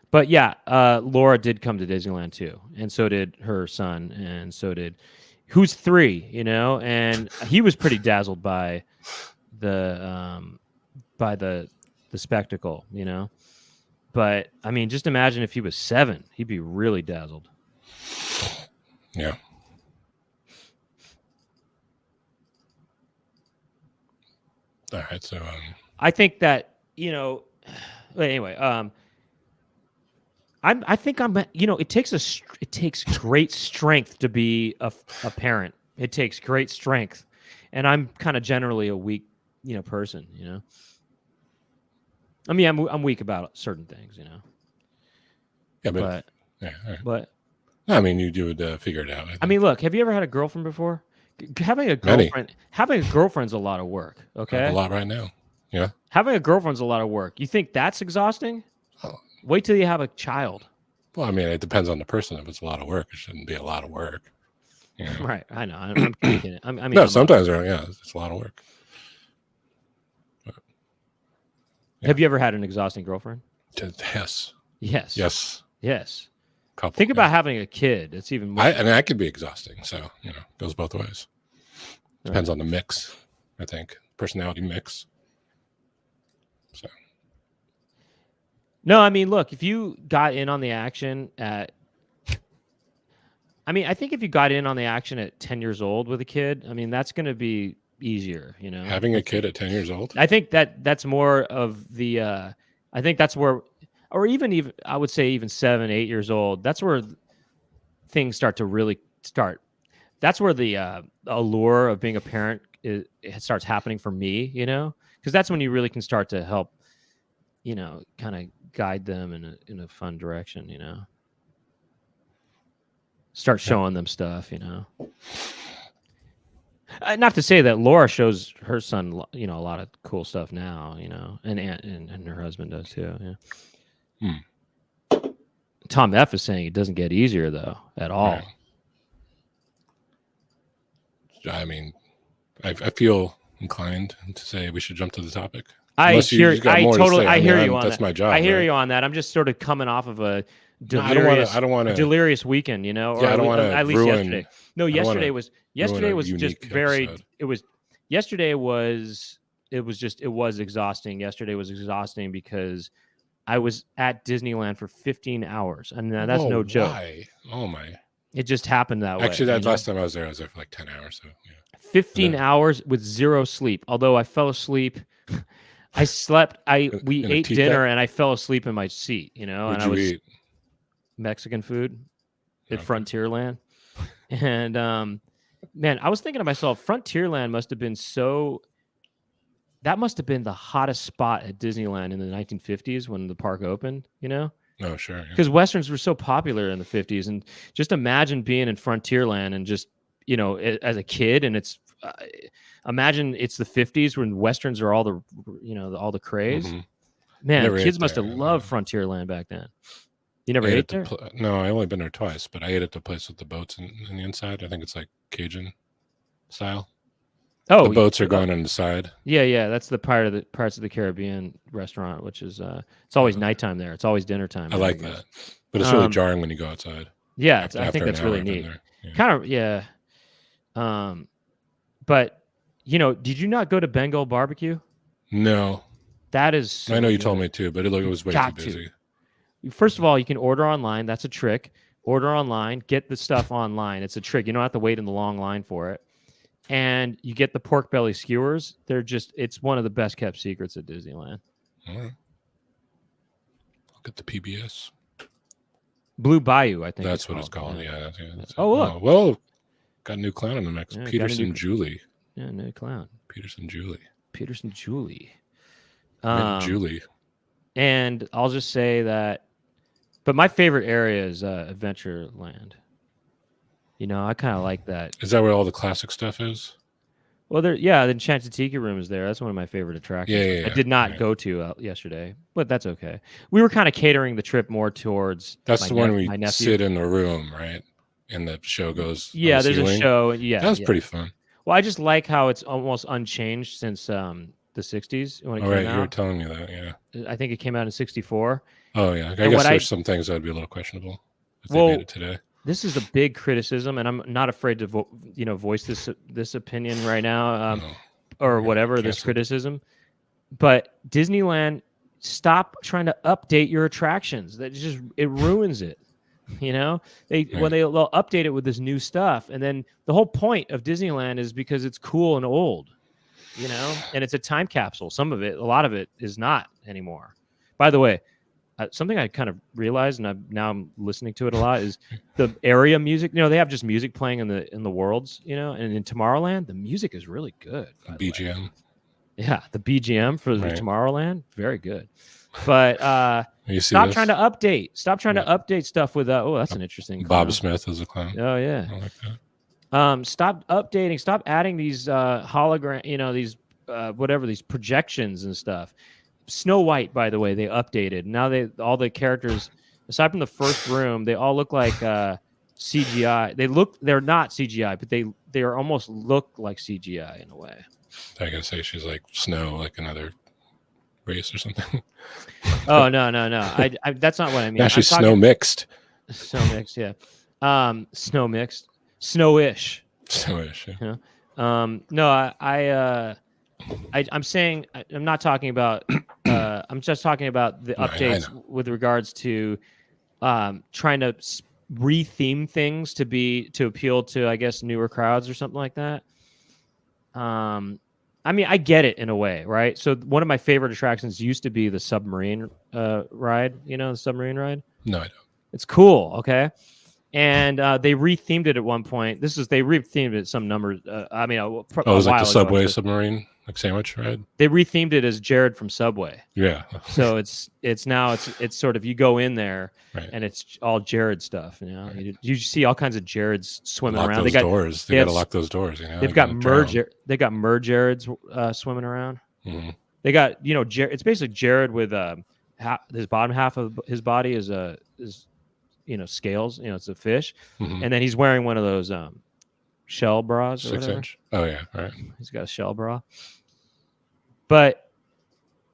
But yeah, Laura did come to Disneyland too, and so did her son, and so did who's 3, and he was pretty dazzled by the spectacle, But I mean, just imagine if he was 7, he'd be really dazzled. Yeah. All right. So I think that anyway. I think I'm. It takes great strength to be a parent. It takes great strength, and I'm kind of generally a weak, person. I mean, I'm weak about certain things. Yeah, but yeah. Right. But I mean, you would figure it out. I mean, look. Have you ever had a girlfriend before? Having a girlfriend's a lot of work. Okay, I have a lot right now. Yeah. Having a girlfriend's a lot of work. You think that's exhausting? Oh. Wait till you have a child. Well, I mean, it depends on the person. If it's a lot of work, it shouldn't be a lot of work. Right. I know. I'm kidding. I mean, no, sometimes it's a lot of work. But, yeah. Have you ever had an exhausting girlfriend? Yes. Yes. Yes. Yes. Couple, Think about having a kid. It's even more. And that could be exhausting. So, goes both ways. Depends on the mix, I think. Personality mix. So. No, I mean, look, if you got in on the action I think if you got in on the action at 10 years old with a kid, I mean, that's going to be easier, Having a kid at 10 years old? I think that's more of the, I think that's where, or even, I would say even 7, 8 years old, that's where things start to really start. That's where the allure of being a parent it starts happening for me, because that's when you really can start to help, kind of guide them in a fun direction, start showing them stuff, not to say that Laura shows her son, a lot of cool stuff now, and her husband does too. Yeah. Tom F is saying it doesn't get easier though at all. Right. I mean, I feel inclined to say we should jump to the topic. I hear you on that's that. my job. I hear you on that. I'm just sort of coming off of a delirious, I don't want to delirious weekend, Or I don't want to at least ruin, yesterday. No, yesterday was just very. Episode. It was yesterday was exhausting. Yesterday was exhausting because I was at Disneyland for 15 hours, and that's no joke. Why? Oh my! It just happened that way. Actually, that last time I was there for like 10 hours. So yeah. 15 hours with 0 sleep. Although I fell asleep. I slept. We ate dinner and I fell asleep in my seat. What'd and I you was eat? Mexican food at Frontierland, and man, I was thinking to myself, Frontierland must have been that must have been the hottest spot at Disneyland in the 1950s when the park opened. Oh, sure. Because Westerns were so popular in the 50s, and just imagine being in Frontierland and just as a kid, and it's. Imagine it's the 50s when Westerns are all the all the craze. Mm-hmm. Man, kids must have loved Frontierland back then. You never ate there? No, I only been there twice, but I ate at the place with the boats in the inside. I think it's like Cajun style. Oh, the boats are going on the side. Yeah. That's the Pirates of the Caribbean restaurant, which is it's always nighttime there. It's always dinner time. I like that, but it's really jarring when you go outside. Yeah, after, I think after an that's hour really I've been neat. there. Yeah. Kind of, yeah. But did you not go to Bengal Barbecue? No, That is I so know you good. told me to, but it was way too Got busy. to. First of all, you can order online. That's a trick. Order online. Get the stuff online. It's a trick. You don't have to wait in the long line for it. And you get the pork belly skewers. It's one of the best kept secrets at Disneyland. All right. I'll get the PBS. Blue Bayou, I think That's what it's called. Yeah. That's Oh, look. Oh, well, got a new clown in the mix. Yeah, Peterson Julie. Yeah, new clown. Peterson Julie. Julie. And I'll just say that, but my favorite area is Adventureland. I kind of like that. Is that where all the classic stuff is? Well, the Enchanted Tiki Room is there. That's one of my favorite attractions. Yeah. I did not go to yesterday, but that's okay. We were kind of catering the trip more towards. That's the one where you sit in the room, right? And the show goes. Yeah, there's a show. Yeah, that was pretty fun. Well, I just like how it's almost unchanged since the '60s when it came out. You were telling me that. Yeah, I think it came out in '64. Oh yeah, I guess there's some things that would be a little questionable if they made it today. This is a big criticism, and I'm not afraid to voice this opinion right now, or whatever this criticism. But Disneyland, stop trying to update your attractions. It ruins it. When they'll update it with this new stuff, and then the whole point of Disneyland is because it's cool and old, and it's a time capsule. Some of it, a lot of it, is not anymore. By the way. Something I kind of realized, and now I'm listening to it a lot, is the area music. They have just music playing in the worlds, and in Tomorrowland, the music is really good. BGM. Yeah, the BGM for the Tomorrowland, very good. But stop trying to update. Stop trying to update stuff with. That's an interesting. Bob Smith is a clown. Oh yeah. I like that. Stop updating. Stop adding these hologram. These these projections and stuff. Snow White, by the way, they updated. Now all the characters, aside from the first room, they all look like CGI. They're not CGI, but they are almost look like CGI in a way. I gotta say she's like snow, like another race or something. Oh no! I that's not what I mean. Actually, snow mixed. Snow mixed, yeah. Snow mixed, snowish. Snowish. Yeah. No, I'm saying I'm not talking about. I'm just talking about the updates with regards to trying to retheme things to appeal to, I guess, newer crowds or something like that. I mean, I get it in a way, right? So one of my favorite attractions used to be the submarine ride. The submarine ride? No, I don't. It's cool, okay? And they rethemed it at one point. They rethemed it some numbers. It was like the Subway submarine, like sandwich ride. They rethemed it as Jared from Subway. Yeah. So it's now it's sort of, you go in there and it's all Jared stuff. Right. You see all kinds of Jareds swimming around. They got doors. They got to lock those doors. They've got They got Jareds swimming around. Mm-hmm. They got it's basically Jared with his bottom half of his body is scales. It's a fish, and then he's wearing one of those shell bras. 6-inch. Oh yeah, all right. He's got a shell bra, but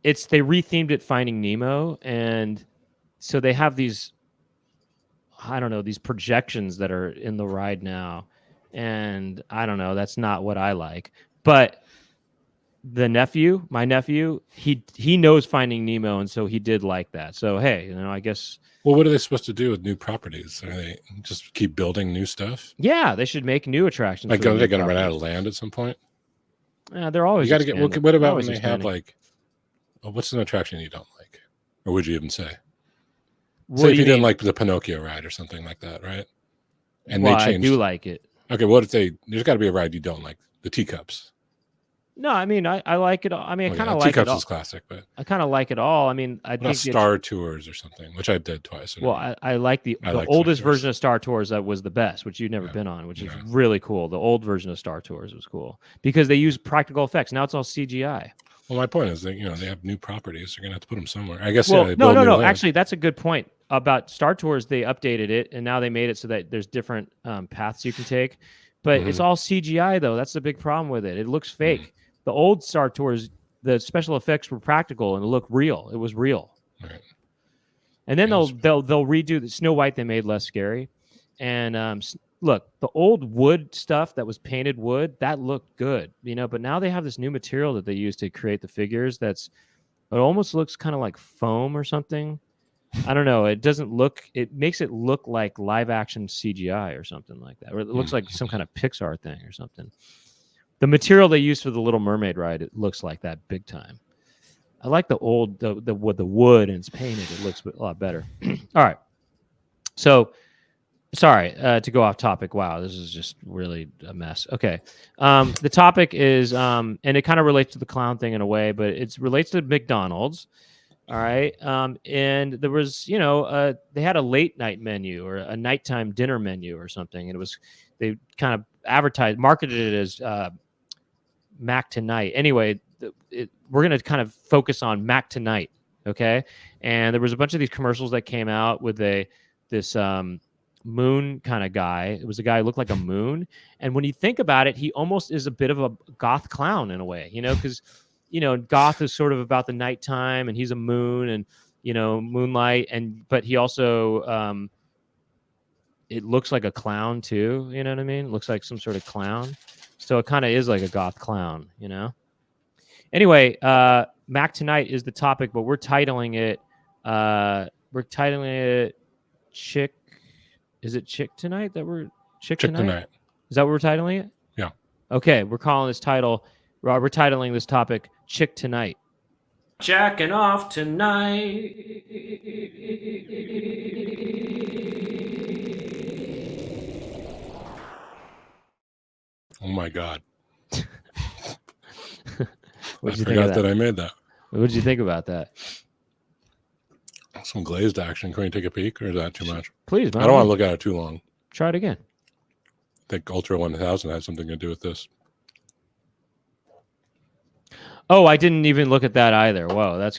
they rethemed it Finding Nemo, and so they have these, I don't know, these projections that are in the ride now, and I don't know, that's not what I like, but my nephew, he knows Finding Nemo, and so he did like that. So hey, I guess. Well, what are they supposed to do with new properties? Are they just keep building new stuff? Yeah, they should make new attractions. Like, are they going to run out of land at some point? They're always. You got to get. What about when they have what's an attraction you don't like, or would you even say? Say if you didn't like the Pinocchio ride or something like that, right? And they changed. I do like it. Okay, what if there's got to be a ride you don't like? The teacups. No, I mean, I like it. I mean, I kind of like it. Teacups is classic, but I kind of like it all. I mean, I think Star Tours or something, which I did twice. Well, I like the oldest version of Star Tours that was the best, which you've never been on, which is really cool. The old version of Star Tours was cool because they use practical effects. Now it's all CGI. Well, my point is that they have new properties. They're gonna have to put them somewhere. I guess. Well, no. Actually, that's a good point about Star Tours. They updated it, and now they made it so that there's different paths you can take. But it's all CGI though. That's the big problem with it. It looks fake. The old Star Tours, the special effects were practical and it looked real. It was real. Right. And then they'll redo the Snow White. They made less scary, And look, the old wood stuff that was painted wood, that looked good, but now they have this new material that they use to create the figures it almost looks kind of like foam or something. I don't know. It makes it look like live action CGI or something like that. Or it looks like some kind of Pixar thing or something. The material they use for the Little Mermaid ride, it looks like that big time. I like the old, the wood and it's painted. It looks a lot better. All right. So, sorry to go off topic. Wow, this is just really a mess. Okay. The topic is, and it kind of relates to the clown thing in a way, but it relates to McDonald's. All right. And there was, they had a late night menu or a nighttime dinner menu or something. And they kind of marketed it as Mac Tonight. Anyway, we're going to kind of focus on Mac Tonight. Okay. And there was a bunch of these commercials that came out with this moon kind of guy. It was a guy who looked like a moon. And when you think about it, he almost is a bit of a goth clown in a way, because, goth is sort of about the nighttime and he's a moon and, moonlight. But he also, it looks like a clown too. You know what I mean? It looks like some sort of clown. So it kind of is like a goth clown, Anyway, Mac Tonight is the topic, but we're titling it Chick. Is it Chick Tonight that we're Chick Tonight? Is that what we're titling it? Yeah. Okay, we're titling this topic Chick Tonight. Jacking off tonight. Oh my God. I forgot that I made that. What did you think about that? Some glazed action. Can we take a peek, or is that too much? Please. I don't want to look at it too long. Try it again. I think Ultra 1000 has something to do with this. Oh, I didn't even look at that either. Whoa, that's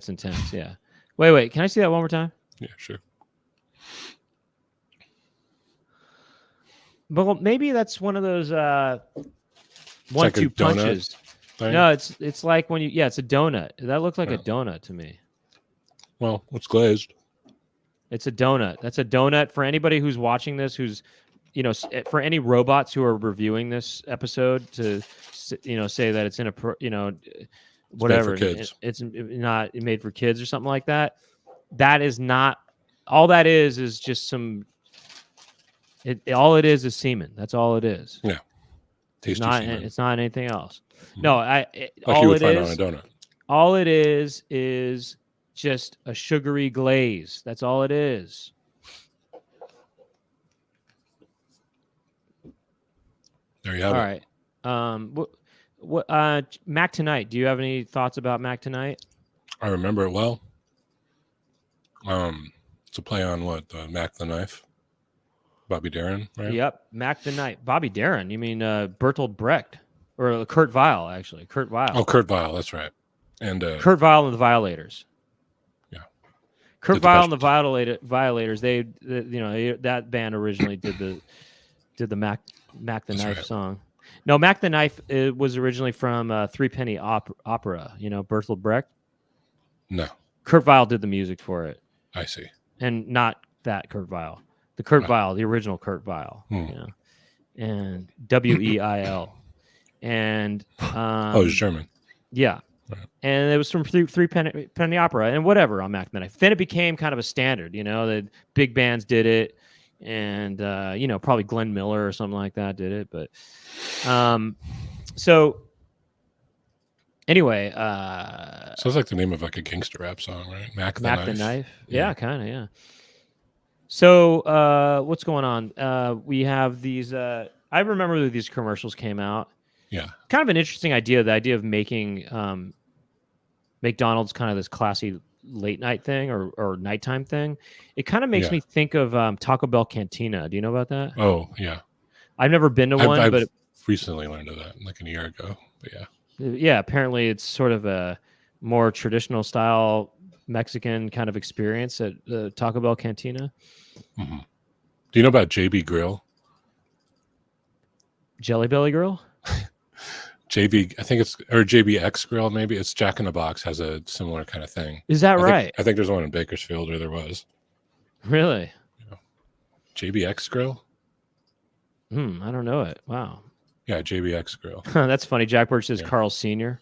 intense. Yeah. Wait. Can I see that one more time? Yeah, sure. But maybe that's one of those one like two punches. Thing? No, it's like when it's a donut. That looked like a donut to me. Well, it's glazed. It's a donut. That's a donut for anybody who's watching this, who's, for any robots who are reviewing this episode to, say that it's whatever. It's not made for kids or something like that. That is not, all that is just some, all it is semen. That's all it is. Yeah. Tasty semen. It's not anything else. No, like you would find on a donut. All it is just a sugary glaze. That's all it is. There you have it. All right. Mac Tonight. Do you have any thoughts about Mac Tonight? I remember it well. It's a play on what? Mac the Knife? Bobby Darin, right? Yep. Mac the Knife. Bobby Darin. You mean Bertolt Brecht? Or Kurt Weill, actually. Kurt Weill. Oh, Kurt Weill. That's right. And Kurt Weill and the Violators. Yeah. Kurt Weill and the Violators. That band originally did the Mac the Knife song. No, Mac the Knife was originally from Three Penny Opera. Bertolt Brecht. No. Kurt Weill did the music for it. I see. And not that Kurt Weill. The Kurt Weill, the original Kurt Weill. And Weil. And it's German. Yeah. Right. And it was from Three Penny Opera and whatever on Mac the Knife. Then it became kind of a standard, the big bands did it, and probably Glenn Miller or something like that did it. But so anyway, sounds like the name of like a gangster rap song, right? Mac the Knife. Yeah, kind of, yeah. So what's going on? We have these I remember that these commercials came out. Yeah. Kind of an interesting idea, the idea of making McDonald's kind of this classy late night thing or nighttime thing. It kind of makes me think of Taco Bell Cantina. Do you know about that? Oh, yeah. I've never been to one, but recently learned of that like a year ago. But yeah. Yeah, apparently it's sort of a more traditional style Mexican kind of experience at the Taco Bell Cantina. Mm-hmm. Do you know about JB Grill? Jelly Belly Grill? JB, I think or JBX Grill, maybe. It's Jack in the Box has a similar kind of thing. Is that right? I think there's one in Bakersfield, or there was. Really? JBX Grill? I don't know it. Wow. Yeah, JBX Grill. That's funny. Jack Birch says Yeah. Carl Sr.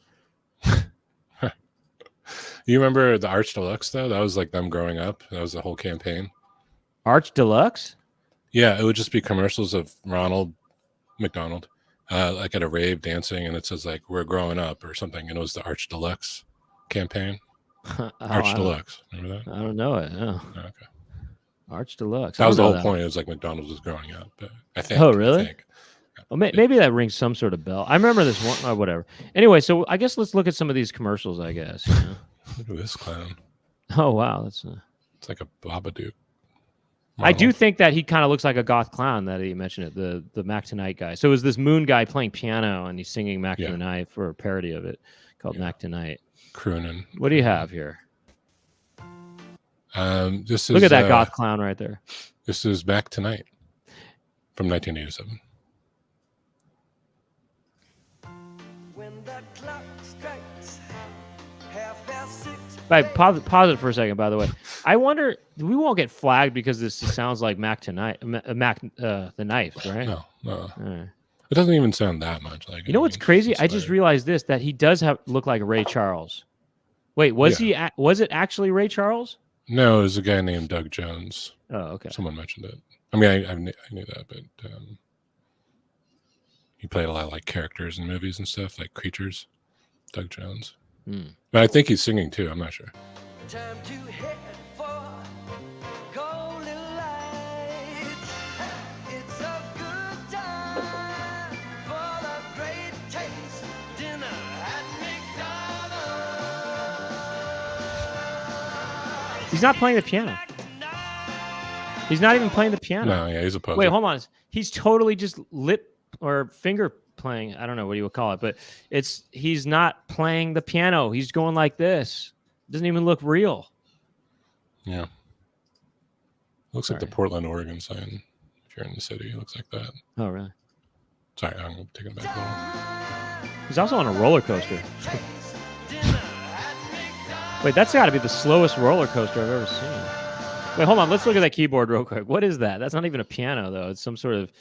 You remember the Arch Deluxe, though? That was like them growing up. That was the whole campaign. Arch Deluxe? Yeah, it would just be commercials of Ronald McDonald, like at a rave dancing, and it says like "We're growing up" or something, and it was the Arch Deluxe campaign. Arch Deluxe, remember that? I don't know it. No. Oh, okay, Arch Deluxe. that was the whole point. It was like McDonald's was growing up, but I think. Oh, really? I think. Well, maybe that rings some sort of bell. I remember this one. Or whatever. Anyway, so I guess let's look at some of these commercials. I guess. You know? Look at this clown. Oh wow, that's. It's like a Babadook. I do think that he kind of looks like a goth clown that he mentioned it, the Mac Tonight guy. So it was this Moon guy playing piano and he's singing Mac Tonight for a parody of it called Mac Tonight. Crooning. What do you have here? This is look at that goth clown right there. This is Mac Tonight from 1987. When the clock strikes 6:30. Right, pause it for a second, by the way. I wonder, we won't get flagged because this sounds like Mac Tonight, Mac the Knife, right? No. Right. It doesn't even sound that much like. You know what's crazy? I just realized this, that he does look like Ray Charles. Wait, was it actually Ray Charles? No, it was a guy named Doug Jones. Oh, okay. Someone mentioned it. I mean, I knew that, but he played a lot of like characters in movies and stuff, like creatures. Doug Jones. But I think he's singing too. I'm not sure. Time to head for golden lights. It's a good time for the great taste dinner at McDonald's. He's not playing the piano. He's not even playing the piano. No, yeah, he's a poser. Wait, hold on. He's totally just lip or finger playing. I don't know what you would call it, but he's not playing the piano. He's going like this. Doesn't even look real. Yeah. Looks like the Portland, Oregon sign. If you're in the city, it looks like that. Oh, really? Sorry, I'm taking it back a little. He's also on a roller coaster. Wait, that's got to be the slowest roller coaster I've ever seen. Wait, hold on. Let's look at that keyboard real quick. What is that? That's not even a piano, though. It's some sort of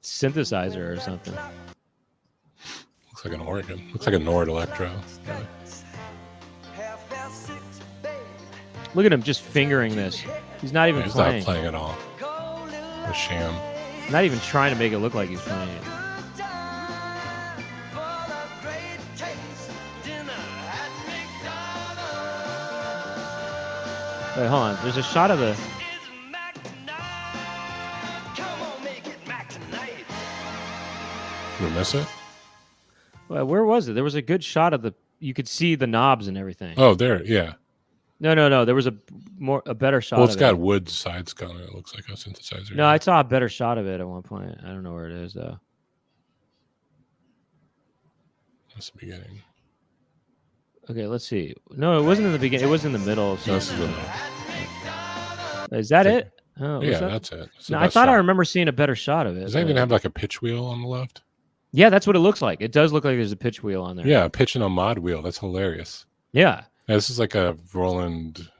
synthesizer or something. Looks like an organ. Looks like a Nord Electro. Really. Look at him just fingering this. He's not even playing. He's not playing at all. A sham. Not even trying to make it look like he's playing it. Wait, hold on. There's a shot of the... Did we miss it? Well, where was it? There was a good shot of the... You could see the knobs and everything. Oh, there. Yeah. No. There was a better shot. Well, it's of got it. wood sides going. It looks like a synthesizer. No, I saw a better shot of it at one point. I don't know where it is though. That's the beginning. Okay, let's see. No, it wasn't in the beginning. It was in the middle. So This is the middle. Is that it? Oh, Yeah, that's it. No, I thought I remember seeing a better shot of it. Does that even have like a pitch wheel on the left? Yeah, that's what it looks like. It does look like there's a pitch wheel on there. Yeah, a pitch and a mod wheel. That's hilarious. Yeah. This is like a Roland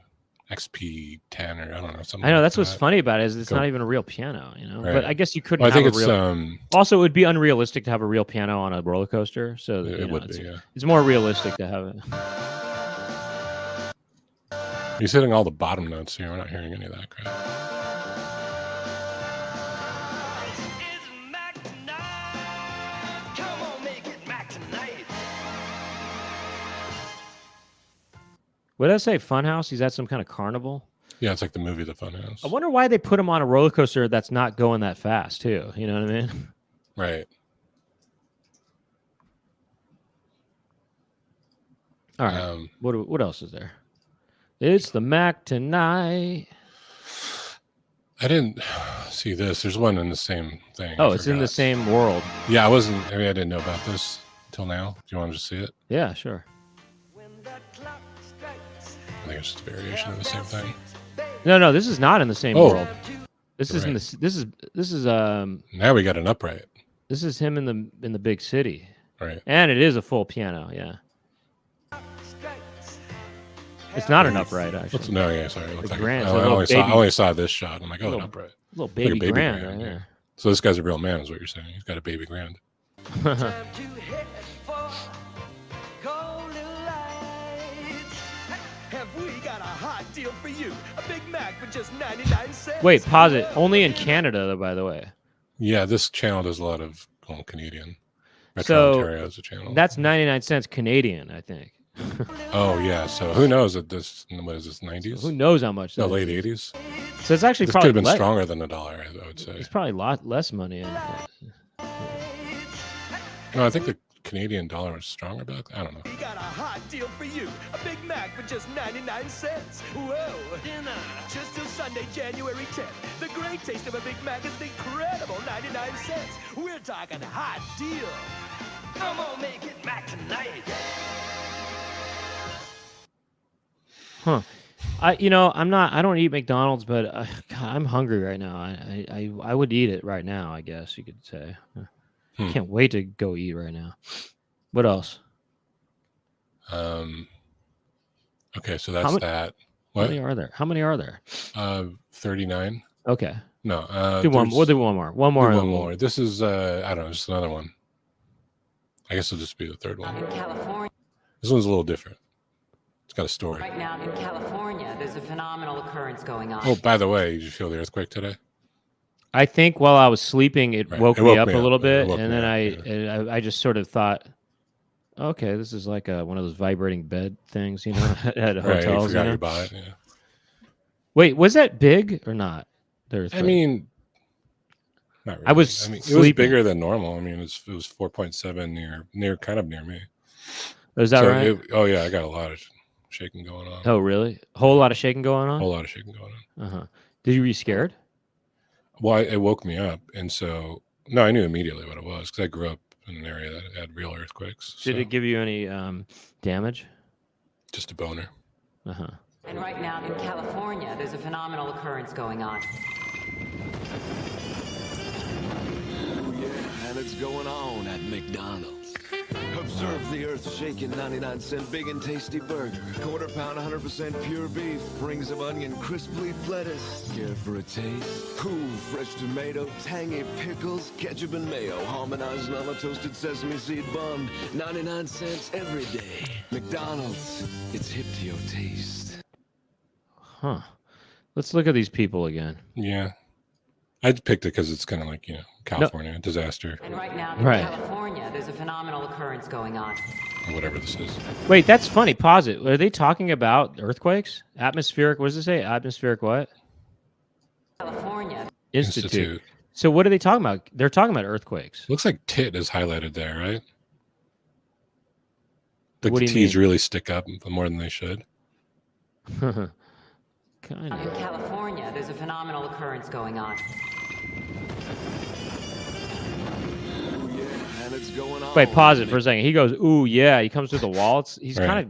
XP10 or I don't know something. I know like that's that. what's funny about it is it's not even a real piano, you know. Right. But I guess you couldn't. Well, I think have it's a real... Also, it would be unrealistic to have a real piano on a roller coaster. So it would be. Yeah. It's more realistic to have it. He's hitting all the bottom notes here. We're not hearing any of that crap. What did I say? Funhouse? He's at some kind of carnival? Yeah, it's like the movie The Funhouse. I wonder why they put him on a roller coaster that's not going that fast, too. You know what I mean? Right. All right. What else is there? It's the Mac Tonight. I didn't see this. There's one in the same thing. Oh, it's in the same world. Yeah, I didn't know about this until now. Do you want to just see it? Yeah, sure. I think it's just a variation of the same thing. No, this is not in the same world. This is in right. this is Now we got an upright. This is him in the big city. Right. And it is a full piano, yeah. It's not an upright, actually. What's no? Yeah, sorry. It looked The like Grant's I a little only saw this shot. I'm like, oh, an Little- upright. Little Like a baby, grand right yeah. there. So this guy's a real man, is what you're saying. He's got a baby grand. Time to head for golden lights. Have we got a hot deal for you? A Big Mac for just 99 cents. Wait, pause it. Only in Canada, though, by the way. Yeah, this channel does a lot of Canadian. Metro So, Ontario is a channel. That's 99 cents Canadian, I think. Oh yeah. So who knows at this? What is this? 90s? Who knows how much? No, that late is. 80s. So it's actually This could have been probably stronger than $1. I would say. It's probably a lot less money. No, I think the Canadian dollar was stronger back then. I don't know. We got a hot deal for you. A Big Mac for just 99 cents. Whoa. Dinner. Just till Sunday, January 10th. The great taste of a Big Mac is the incredible 99 cents. We're talking hot deal. Come on, make it Mac tonight. Huh. I don't eat McDonald's, but God, I'm hungry right now. I would eat it right now, I guess you could say. Can't wait to go eat right now. What else? Okay, so that's that. How What? many are there? How many are there? 39. Okay. No. Do one. We'll do one more. One more. Do and one then more. This is I don't know, just another one. I guess it'll just be the third one. In California, This one's a little different. It's got a story. right now in California, there's a phenomenal occurrence going on. Oh, by the way, did you feel the earthquake today? I think while I was sleeping, it Right. woke It me woke up me a up. little It bit, woke and me then up, I just sort of thought, okay, this is like one of those vibrating bed things, at hotels. Right, you forgot you know? you bought it. Yeah. Wait, was that big or not? The I earthquake? mean, not really. I was it was sleeping. bigger than normal. I mean, it was 4.7 near kind of near me. Is that So right? oh yeah, I got a lot of shaking going on. Oh, really? A whole lot of shaking going A on? whole lot of shaking going on. Uh-huh. Did you be scared? Well, it woke me up, and so no, I knew immediately what it was because I grew up in an area that had real earthquakes. Did so it give you any damage? just a boner? Uh-huh. And right now in California, there's a phenomenal occurrence going on. Yeah, and it's going on at McDonald's. Observe the earth-shaking 99-cent big and tasty burger. Quarter-pound, 100% pure beef. Rings of onion, crisp leaf lettuce. Care for a taste? Cool, fresh tomato, tangy pickles, ketchup and mayo. Harmonized on a toasted sesame seed bun. 99 cents every day. McDonald's, it's hip to your taste. Huh. Let's look at these people again. Yeah, I picked it because it's kind of like California disaster And right now in Right. California, there's a phenomenal occurrence going on. or whatever this is. Wait, that's funny. Pause it. Are they talking about earthquakes? Atmospheric, what does it say? Atmospheric what? California, Institute. So what are they talking about? They're talking about earthquakes. Looks like tit is highlighted there, right? The What do you T's mean? really stick up more than they should. kind in of. California, there's a phenomenal occurrence going on. Yeah, and it's going on. Wait, pause it for a second. He goes, "Ooh, yeah." He comes through the wall. He's Right.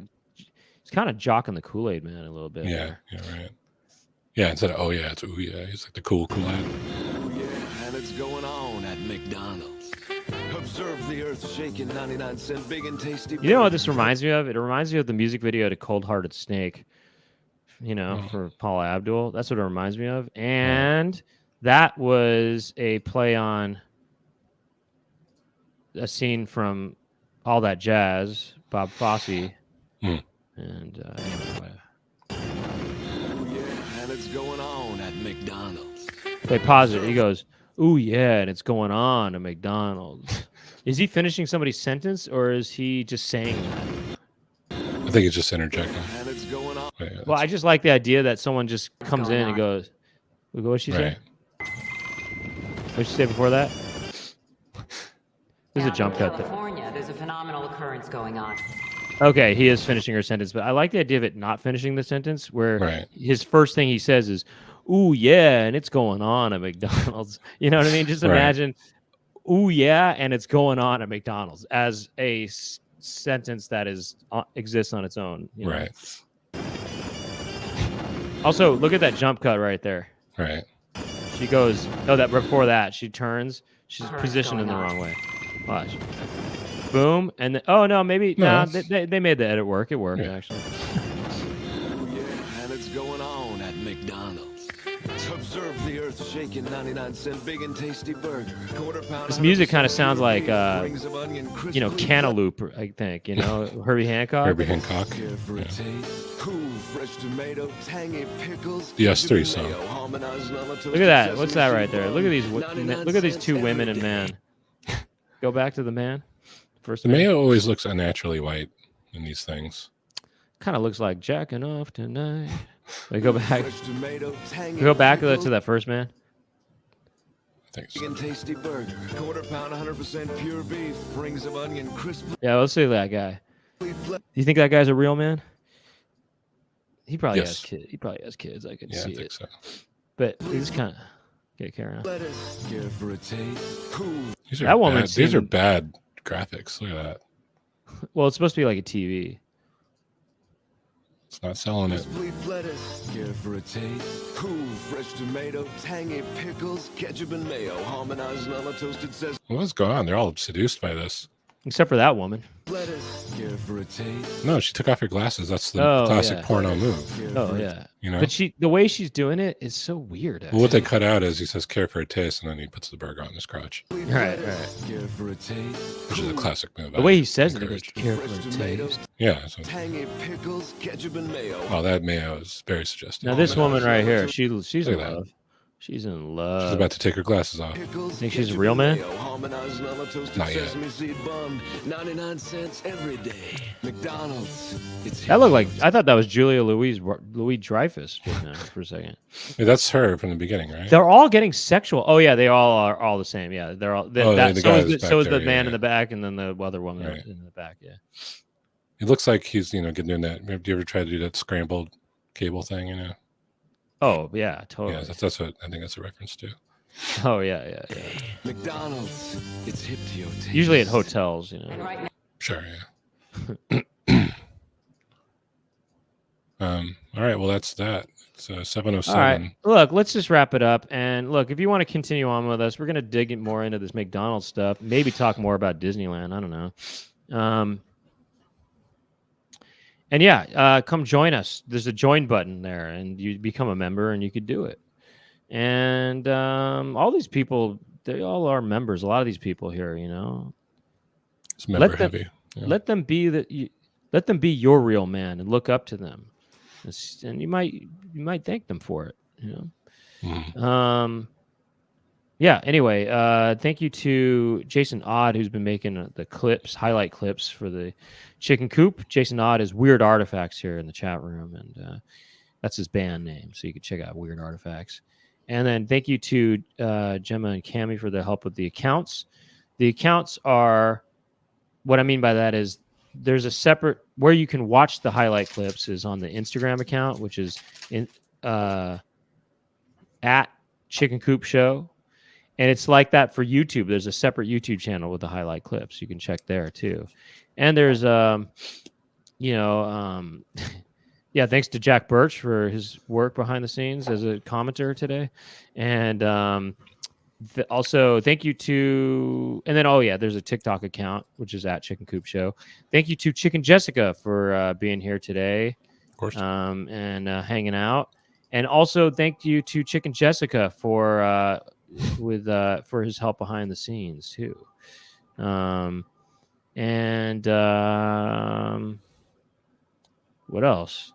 kind of jocking the Kool-Aid man a little bit. Yeah, there. yeah, right. Yeah, instead of oh yeah, it's ooh yeah. He's like the cool Kool-Aid. Yeah, and it's going on at McDonald's. Observe the earth-shaking 99-cent big and tasty. You know what this reminds me of? It reminds me of the music video to "Cold Hearted Snake." For Paula Abdul. That's what it reminds me of. And that was a play on a scene from All That Jazz, Bob Fosse. Hmm. And Yeah, and it's going on at McDonald's. they pause it. He goes, "Ooh, yeah," and it's going on at McDonald's. Is he finishing somebody's sentence or is he just saying that? I think it's just interjecting. And it's going on. Yeah, Well, I just like the idea that someone just comes going in and on? goes, "What'd she right. say? What'd she say before that?" There's a Now jump in cut there. California, there's a phenomenal occurrence going on. Okay, he is finishing her sentence, but I like the idea of it not finishing the sentence where Right. his first thing he says is, "Ooh, yeah," and it's going on at McDonald's. You know what I mean? Just Right. imagine, "Ooh, yeah," and it's going on at McDonald's as a sentence that exists on its own. you know? Right. Also, look at that jump cut right there. Right. She goes, that before that, she turns. She's Turns positioned in the going on. wrong way. Watch. Boom, and then, oh no, maybe No, nah, that's- they made the edit work. It worked Yeah. actually. Observe the earth-shaking 99-cent big and tasty burger. Quarter-pound. This music kind of sounds like, rings of onion, you know, crisply Cantaloupe, I think, you know, Herbie Hancock. Herbie Hancock. Care for a Yeah. taste? Cool, fresh tomato, tangy pickles. The S3 ketchup song. and mayo, harmonized on a Look toasted at that. sesame What's that seed right there? Look at these. bun. 99 Look at these cents two every women and day. man. Go back to the man. First The man. mayo always looks unnaturally white in these things. Kind of looks like jacking off tonight. Like, go back. Fresh tomato, tangy Go back to pickles, that first man. I think big so. and tasty burger. Quarter-pound, 100% pure beef. Rings of onion, crisply Yeah, let's see that guy. fle- Do you think that guy's a real man? He probably has Yes. kids. He probably has kids. I can Yeah, I see think it. so. But he's kind of. Okay, carry on. lettuce. Care for a taste? Cool. These are That woman bad. These are seemed- bad graphics. Look at that. Well, it's supposed to be like a TV. It's not selling it. Crisply lettuce. Care for a taste? Cool, fresh tomato, tangy pickles, ketchup and mayo, harmonized on a toasted sesame What's going on? They're all seduced by this. Except for that woman. lettuce. Care for a taste? No, she took off her glasses. That's the Oh, classic yeah. porno move. Care Oh, for a yeah. You know. But the way she's doing it is so weird. Well, what they actually. cut out is he says "care for a taste" and then he puts the burger on his crotch, Crisply Right, lettuce. Care for a taste? which is a Cool, classic move. The way he says it, he goes, encourage. care for fresh a tomatoes, taste. Yeah. So, tangy pickles, ketchup and mayo. oh, that mayo is very suggestive. Now, this Yeah. woman right here, she's Look in at that. love. She's in She's love. about to take her glasses off. Pickles, Think she's a ketchup real and man? mayo, harmonized on a toasted Not yet. sesame seed bun. 99 cents every day. McDonald's. It's That looked like hit. I thought that was Julia Louis Dreyfus just now for a second. Yeah, that's her from the beginning, right? They're all getting sexual. Oh yeah, they all are all the same. Yeah, they're all. Oh, that, the so guy is that's the, so back is the there, man yeah. in the back, and then the other woman Right. in the back. Yeah. It looks like he's, doing that. Do you ever try to do that scrambled cable thing? Oh yeah, totally. Yeah, that's what I think that's a reference to. Oh yeah. McDonald's. It's hip to your taste. Usually at hotels, And right now, Sure, yeah. All right, well that's that. It's 7:07. All right. Look, let's just wrap it up. And look, if you want to continue on with us, we're going to dig in more into this McDonald's stuff. Maybe talk more about Disneyland. I don't know. And yeah, come join us. There's a join button there, and you become a member, and you could do it. And all these people, they all are members. A lot of these people here, It's member let them- heavy. Yeah. let them be let them be your real man, and look up to them. And you might thank them for it. Mhm. Yeah. Anyway, thank you to Jason Odd, who's been making the highlight clips for the Chicken Coop. Jason Odd is Weird Artifacts here in the chat room, and that's his band name. So you can check out Weird Artifacts. And then thank you to Gemma and Cami for the help with the accounts. The accounts are, what I mean by that is there's a separate where you can watch the highlight clips is on the Instagram account, which is at Chicken Coop Show. And it's like that for YouTube. There's a separate YouTube channel with the highlight clips. You can check there too. And there's, yeah, thanks to Jack Birch for his work behind the scenes as a commenter today. And also thank you to, and then, there's a TikTok account, which is at Chicken Coop Show. Thank you to Chicken Jessica for being here today. Of course. And hanging out. And also thank you to Chicken Jessica for for his help behind the scenes too. What else?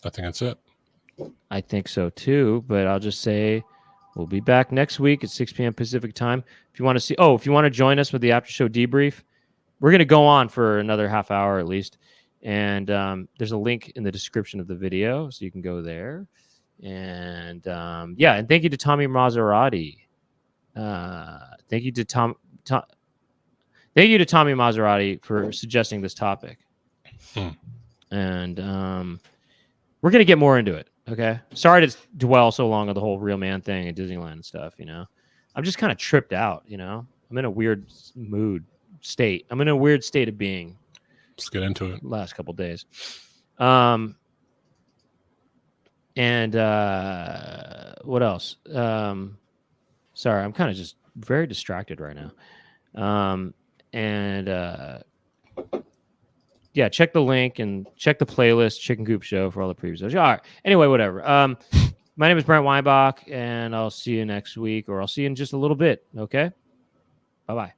I think that's it. I think so too, but I'll just say we'll be back next week at 6 p.m. Pacific time. If you want to join us with the after show debrief, we're going to go on for another half hour at least. And there's a link in the description of the video, so you can go there. And and thank you to Tommy Maserati. Thank you to Tommy Maserati for suggesting this topic. And we're gonna get more into it. Okay, sorry to dwell so long on the whole real man thing at Disneyland and stuff. I'm just kind of tripped out. I'm in a weird state. I'm in a weird state of being. Let's get into it. Last couple days. And what else? Sorry, I'm kind of just very distracted right now. Check the link and check the playlist, Chicken Coop Show, for all the previous shows. All right. Anyway, whatever. My name is Brent Weinbach, and I'll see you next week, or I'll see you in just a little bit. Okay? Bye-bye.